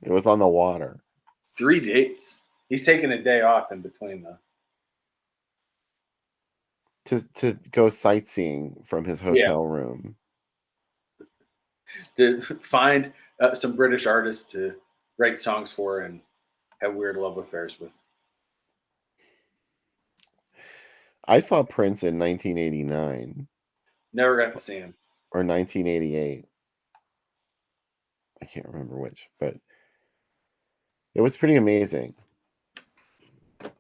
It was on the water. 3 dates. He's taking a day off in between, though. To go sightseeing from his hotel room. To find some British artists to write songs for and have weird love affairs with. I saw Prince in 1989. Never got to see him. Or 1988. I can't remember which, but it was pretty amazing.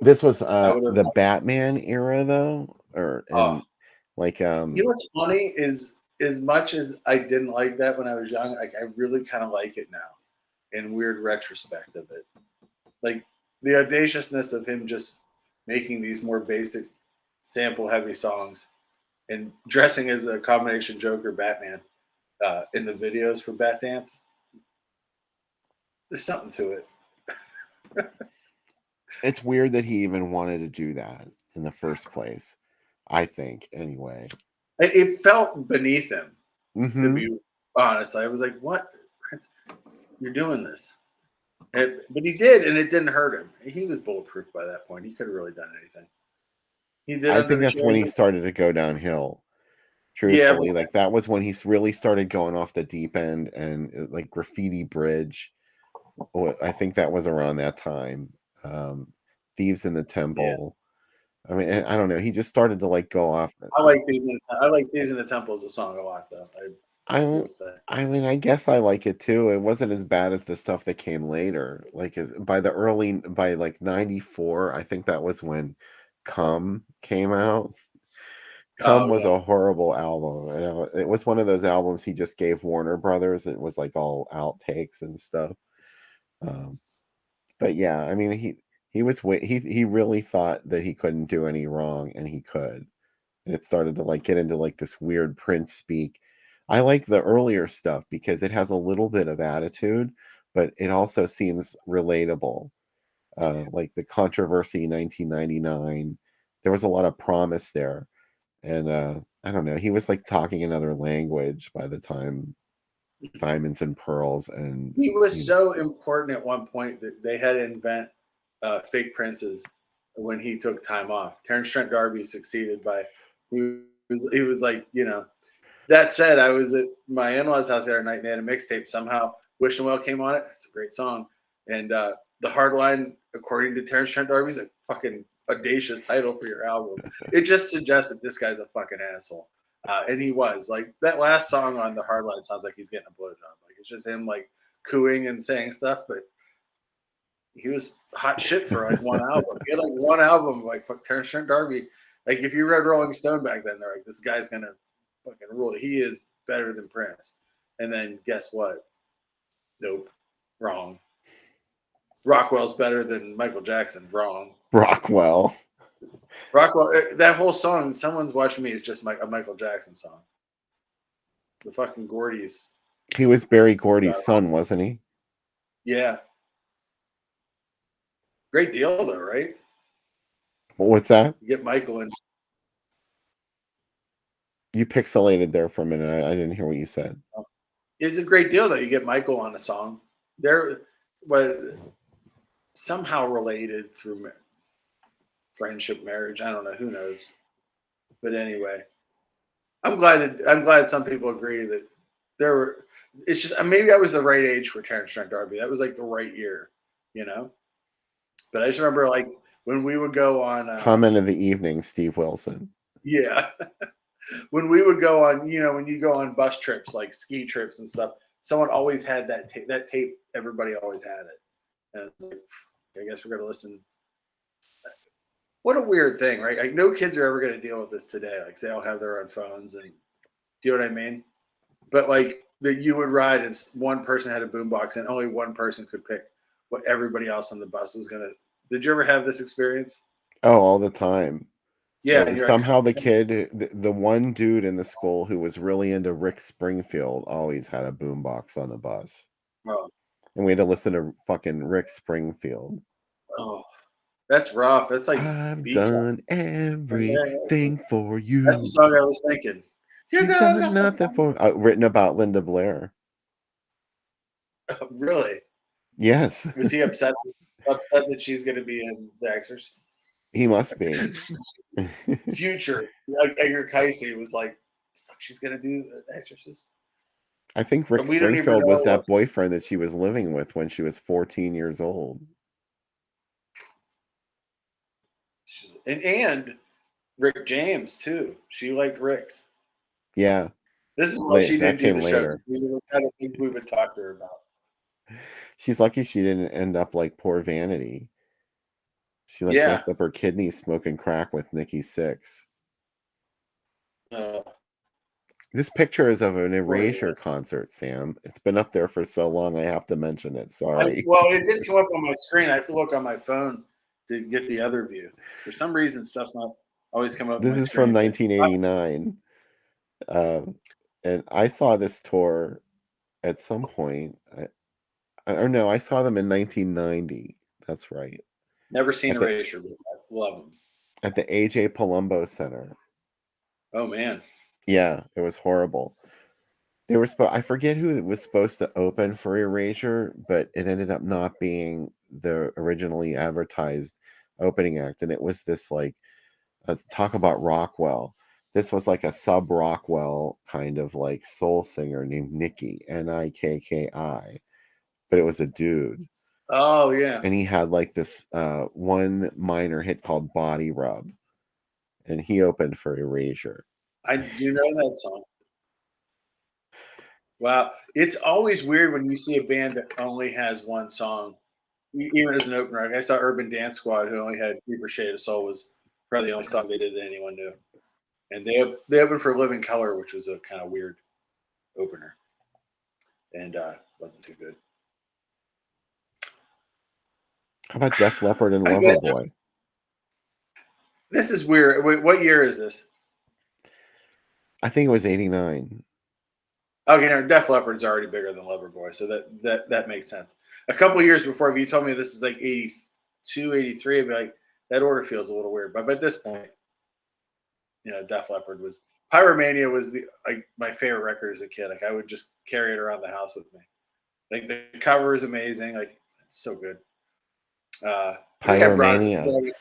This was the Batman era, though, you know what's funny is, as much as I didn't like that when I was young, like I really kind of like it now, in weird retrospect of it. Like the audaciousness of him just making these more basic, sample-heavy songs and dressing as a combination Joker Batman in the videos for Bat Dance. There's something to it. It's weird that he even wanted to do that in the first place, I think, anyway. It felt beneath him, to be honest. I was like, what? Prince, you're doing this. But he did, and it didn't hurt him. He was bulletproof by that point. He could have really done anything. He did. I think that's when he started to go downhill. Truthfully, like that was when he really started going off the deep end, and like Graffiti Bridge. I think that was around that time. Thieves in the Temple. I mean, I don't know. He just started to like go off. I like Thieves in the Temple as a song a lot, though. I mean, I guess I like it too. It wasn't as bad as the stuff that came later. Like by like 94, I think that was when Come came out. Come was a horrible album. You know, it was one of those albums he just gave Warner Brothers. It was like all outtakes and stuff. But yeah, I mean, he really thought that he couldn't do any wrong, and he could. And it started to like get into like this weird Prince speak. I like the earlier stuff because it has a little bit of attitude, but it also seems relatable. Like the Controversy 1999, there was a lot of promise there. And I don't know, he was like talking another language by the time Diamonds and Pearls, and he was so important at one point that they had to invent fake princes when he took time off. Terrence Trent D'Arby succeeded by he was like, you know. That said, I was at my in-laws' house the other night and they had a mixtape. Somehow Wishing Well came on it. It's a great song. And the Hardline, according to Terrence Trent D'Arby, is a fucking audacious title for your album. It just suggests that this guy's a fucking asshole. And he was. Like, that last song on the Hardline sounds like he's getting a blowjob. Like, it's just him, like, cooing and saying stuff. But he was hot shit for, like, one album. He had, like, one album, like, fuck Terrence Trent D'Arby. Like, if you read Rolling Stone back then, they're like, this guy's going to fucking rule. He is better than Prince. And then guess what? Nope. Wrong. Rockwell's better than Michael Jackson. Wrong. Rockwell, that whole song, Someone's Watching Me, is just a Michael Jackson song. The fucking Gordy's He was Barry Gordy's So, son, wasn't he? yeah, great deal though, right? What's that? You get Michael and You pixelated there for a minute. I didn't hear what you said. it's a great deal that you get Michael on a song. They're but somehow related through friendship, marriage. I don't know. Who knows? But anyway, I'm glad some people agree that there were. It's just maybe I was the right age for Terrence Trent D'Arby. That was like the right year, you know. But I just remember like when we would go on. Comment of the evening, Steve Wilson. Yeah, when we would go on, when you go on bus trips, like ski trips and stuff, someone always had that tape. That tape, everybody always had it. And like, I guess we're gonna listen. What a weird thing, right? Like, no kids are ever gonna deal with this today. Like, they all have their own phones, and do you know what I mean? But like that, you would ride, and one person had a boombox, and only one person could pick what everybody else on the bus was gonna. Did you ever have this experience? Oh, all the time. Yeah, and you're like, Somehow the one dude in the school who was really into Rick Springfield always had a boombox on the bus. oh, And we had to listen to fucking Rick Springfield. oh, that's rough. That's like I've beach. done everything for That's the you. song I was thinking. You You've done done nothing nothing for me. for written about Linda Blair. Really? Yes, Was he upset that she's going to be in The Exorcist? he must be. Future, like Edgar Cayce was like, "Fuck, she's going to do The Exorcist," I think Rick but we don't even Springfield was know what. that boyfriend that she was living with when she was 14 years old. And Rick James too. She liked Rick's. Yeah, This is why she that didn't do came the show. later. These are the kind of things we would talk to her about. She's lucky she didn't end up like poor Vanity. She like Yeah. messed up her kidneys smoking crack with Nikki Sixx. Uh, This picture is of an poor Erasure concert, Sam. It's been up there for so long I have to mention it. Sorry. well, it did come up on my screen. I have to look on my phone to get the other view. For some reason, stuff's not always coming up on This my is from screen. But 1989. And I saw this tour at some point. Or no, I saw them in 1990. That's right. never seen At the Erasure, but I love them. at the AJ Palumbo Center. Oh man, Yeah, it was horrible. They were I forget who was supposed to open for Erasure, but it ended up not being the originally advertised opening act, and it was this like talk about Rockwell. This was like a sub Rockwell kind of like soul singer named Nikki, Nikki, but it was a dude, oh yeah, and he had like this one minor hit called Body Rub, and he opened for Erasure. I do know that song. Wow, it's always weird when you see a band that only has one song, even as an opener. Like I saw Urban Dance Squad, who only had "Deeper Shade of Soul," was probably the only song they did that anyone knew, and they opened for Living Color, which was a kind of weird opener, and wasn't too good. How about Def Leppard and I guess Loverboy? this is weird. Wait, what year is this? I think it was 89. Okay, now Def Leppard's already bigger than Loverboy, so that makes sense. A couple years before, if you told me this is like 82, 83, I'd be like, that order feels a little weird. But at this point, Def Leppard was Pyromania was my favorite record as a kid. Like I would just carry it around the house with me. Like the cover is amazing. Like it's so good. I think I brought Pyromania. it.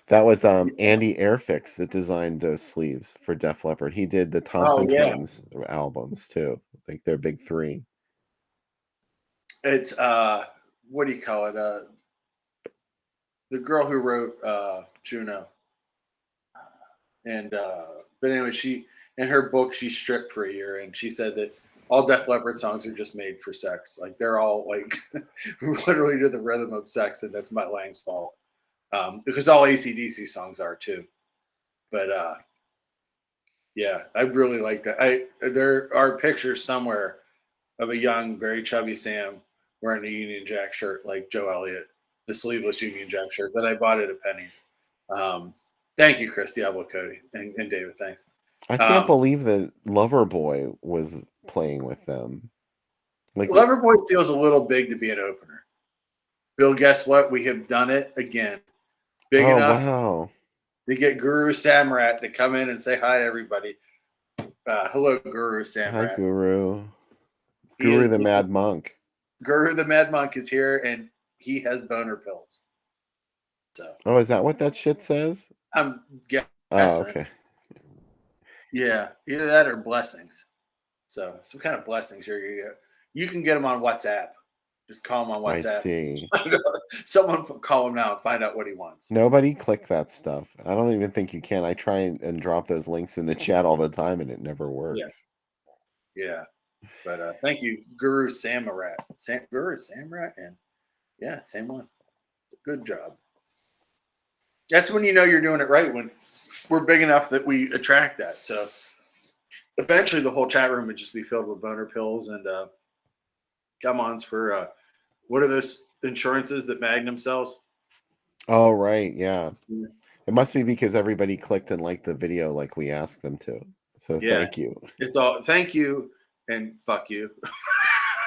That was Andy Airfix that designed those sleeves for Def Leppard. He did the Oh Thompson yeah, Twins albums too. I think they're big three. it's what do you call it? The girl who wrote Juno. And but anyway, she in her book she stripped for a year, and she said that all Def Leppard songs are just made for sex. Like they're all like literally to the rhythm of sex, and that's Mutt Lange's fault. Because all ACDC songs are too. But yeah, I really like that. There are pictures somewhere of a young, very chubby Sam wearing a Union Jack shirt like Joe Elliott, the sleeveless Union Jack shirt that I bought at a Penny's. Thank you, Chris Diablo Cody and David. Thanks. I can't believe that Loverboy was playing with them. Like, Loverboy feels a little big to be an opener. Bill, guess what? We have done it again. Big oh enough wow, to get Guru Samrat to come in and say hi to everybody. Hello, Guru hi Samrat. Guru, He Guru is the Mad Monk. Guru the Mad Monk is here, and he has boner pills. So Oh, is that what that shit says? I'm Oh, guessing. okay. Yeah, either that or blessings. So some kind of blessings here you get. You can get them on WhatsApp. Just call him on I WhatsApp. see. Someone call him now and find out what he wants. Nobody click that stuff. I don't even think you can. I try and drop those links in the chat all the time, and it never Yeah, works. yeah. But thank you, Guru Samrat. Guru Samrat, and yeah, same one. Good job. That's when you know you're doing it right. When we're big enough that we attract that. So eventually, the whole chat room would just be filled with boner pills and come-ons for what are those insurances that Magnum sells? Oh, right, yeah. Yeah. It must be because everybody clicked and liked the video like we asked them to. So Yeah, thank you. it's all thank you and fuck you.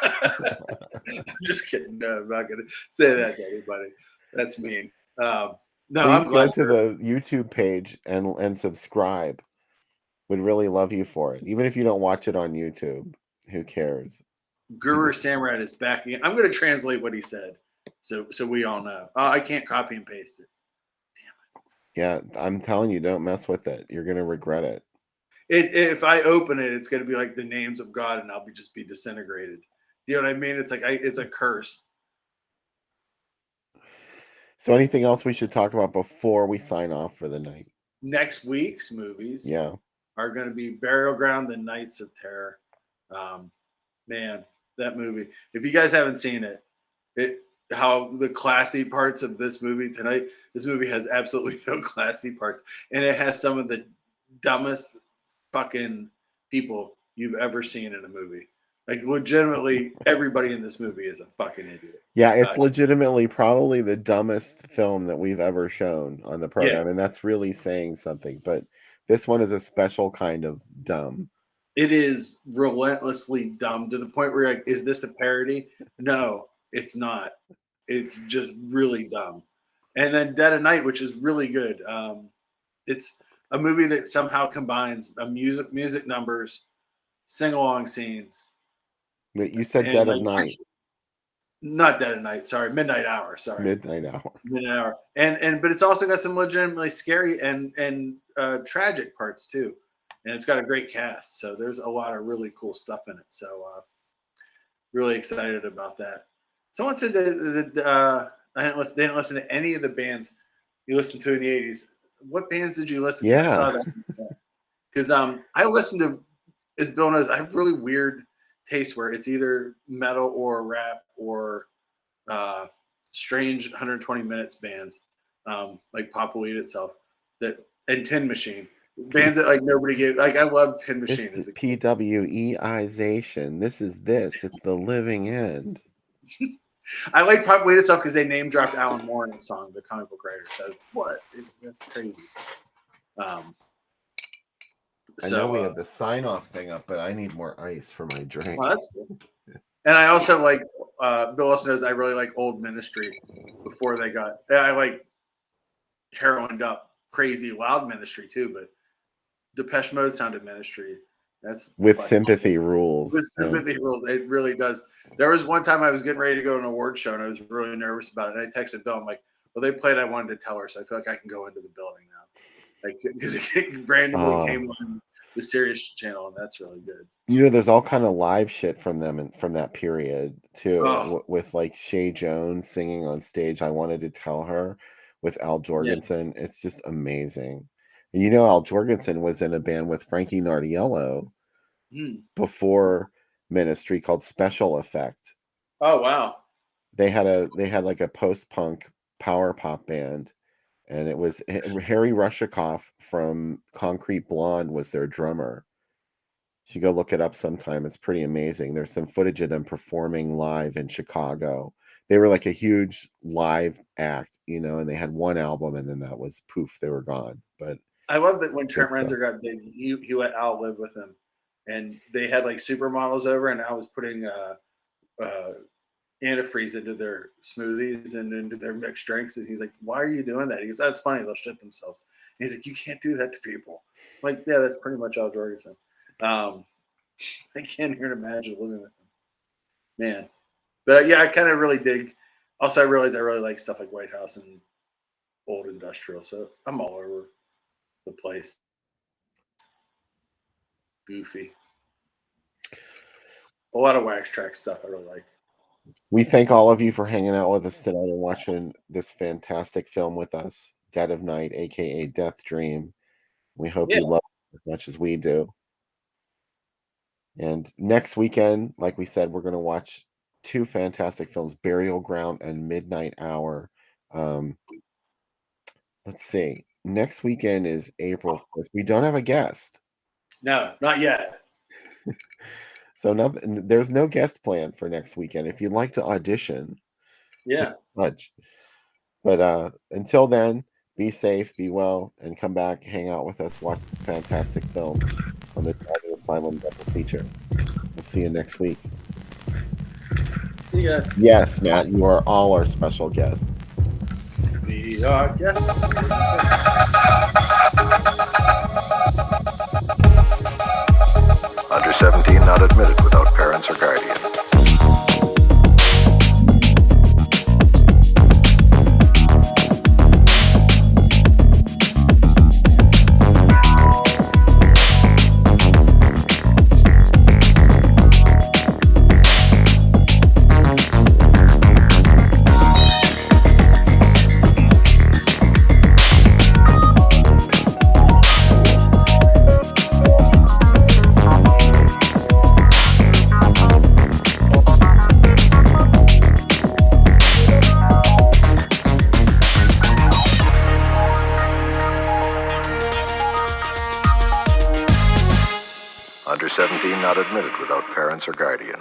I'm just kidding. No, I'm not gonna say that to anybody. That's mean. No, Please I'm go glad. to the YouTube page and subscribe. Would really love you for it. Even if you don't watch it on YouTube, who cares? Guru Samrat is back again. I'm going to translate what he said, so we all know. I can't copy and paste it. Yeah, I'm telling you, don't mess with it. You're gonna regret it. If I open it, it's going to be like the names of God, and I'll just be disintegrated. You know what I mean? It's like it's a curse. So anything else we should talk about before we sign off for the night? Next week's movies Yeah. are going to be Burial Ground, The Nights of Terror. Man, that movie. If you guys haven't seen it how the classy parts of this movie tonight. This movie has absolutely no classy parts, and it has some of the dumbest fucking people you've ever seen in a movie. Like legitimately, everybody in this movie is a fucking idiot. Yeah, it's legitimately probably the dumbest film that we've ever shown on the program, Yeah, and that's really saying something. But this one is a special kind of dumb. it is relentlessly dumb to the point where you're like, is this a parody? No, it's not. It's just really dumb. And then Dead of Night, which is really good. It's a movie that somehow combines music numbers, sing along scenes, But you said and Dead of like Night, not Dead of Night. Sorry, Midnight Hour. Sorry, Midnight Hour. Midnight Hour. And but it's also got some legitimately scary and tragic parts too. And it's got a great cast. So there's a lot of really cool stuff in it. So really excited about that. Someone said that they didn't listen to any of the bands you listened to in the 80s. What bands did you listen to? I saw Yeah. that. Because I listen to, as Bill knows, I have really weird taste where it's either metal or rap or strange 120 minutes bands, like Pop Will Eat Itself, that and Tin Machine. Bands that like nobody gave. Like I love Tin Machine This as is a kid. PWEization. This is this. It's the living end. I like Pop Will Eat Itself because they name dropped Alan Moore in the song, the comic book writer. So what? That's crazy. Um, I know so we have the sign off thing up, but I need more ice for my drink. well, that's cool. And I also like Bill also knows I really like old Ministry before they got. I like heroined up, crazy loud Ministry too, but Depeche Mode sounded Ministry. That's With fucking sympathy rules. with sympathy rules. It really does. There was one time I was getting ready to go to an award show and I was really nervous about it. And I texted Bill. I'm like, "Well, they played. I wanted to tell her, so I feel like I can go into the building now." Like because it randomly came on the Sirius channel, and that's really good. You know, there's all kind of live shit from them and from that period too, Oh with like Shay Jones singing on stage. I wanted to tell her with Al yeah. Jorgensen. It's just amazing. And you know, Al Jorgensen was in a band with Frankie Nardiello Hmm. before Ministry called Special Effect. Oh wow. They had like a post punk power pop band, and it was Harry Rushikoff from Concrete Blonde was their drummer. You should go look it up sometime. It's pretty amazing. There's some footage of them performing live in Chicago. They were like a huge live act, you know, and they had one album and then that was poof, they were gone. But I love that when good Trent stuff. Reznor got big, he let Al live with him, and they had like supermodels over, and Al was putting antifreeze into their smoothies and into their mixed drinks. And he's like, "Why are you doing that?" He goes, "That's funny. They'll shit themselves." And he's like, "You can't do that to people." I'm like, yeah, that's pretty much Al Jorgensen. I can't even imagine living with him, man. But yeah, I kind of really dig. Also, I realize I really like stuff like White House and old industrial. So I'm all over the place. Goofy. A lot of wax track stuff I really like. We thank all of you for hanging out with us tonight and watching this fantastic film with us, Dead of Night, aka Deathdream. We hope you love it as much as we do. And next weekend, like we said, we're going to watch two fantastic films, Burial Ground and Midnight Hour. Let's see. Next weekend is April 1st. We don't have a guest. No, not yet. So there's no guest plan for next weekend. If you'd like to audition, Yeah. Touch. But until then, be safe, be well, and come back, hang out with us, watch fantastic films on the ASYLUM double feature. We'll see you next week. See you guys. Yes, Matt, you are all our special guests. We are guests. Under 17 not admitted without parents or guardian. Under 17 not admitted without parents or guardian.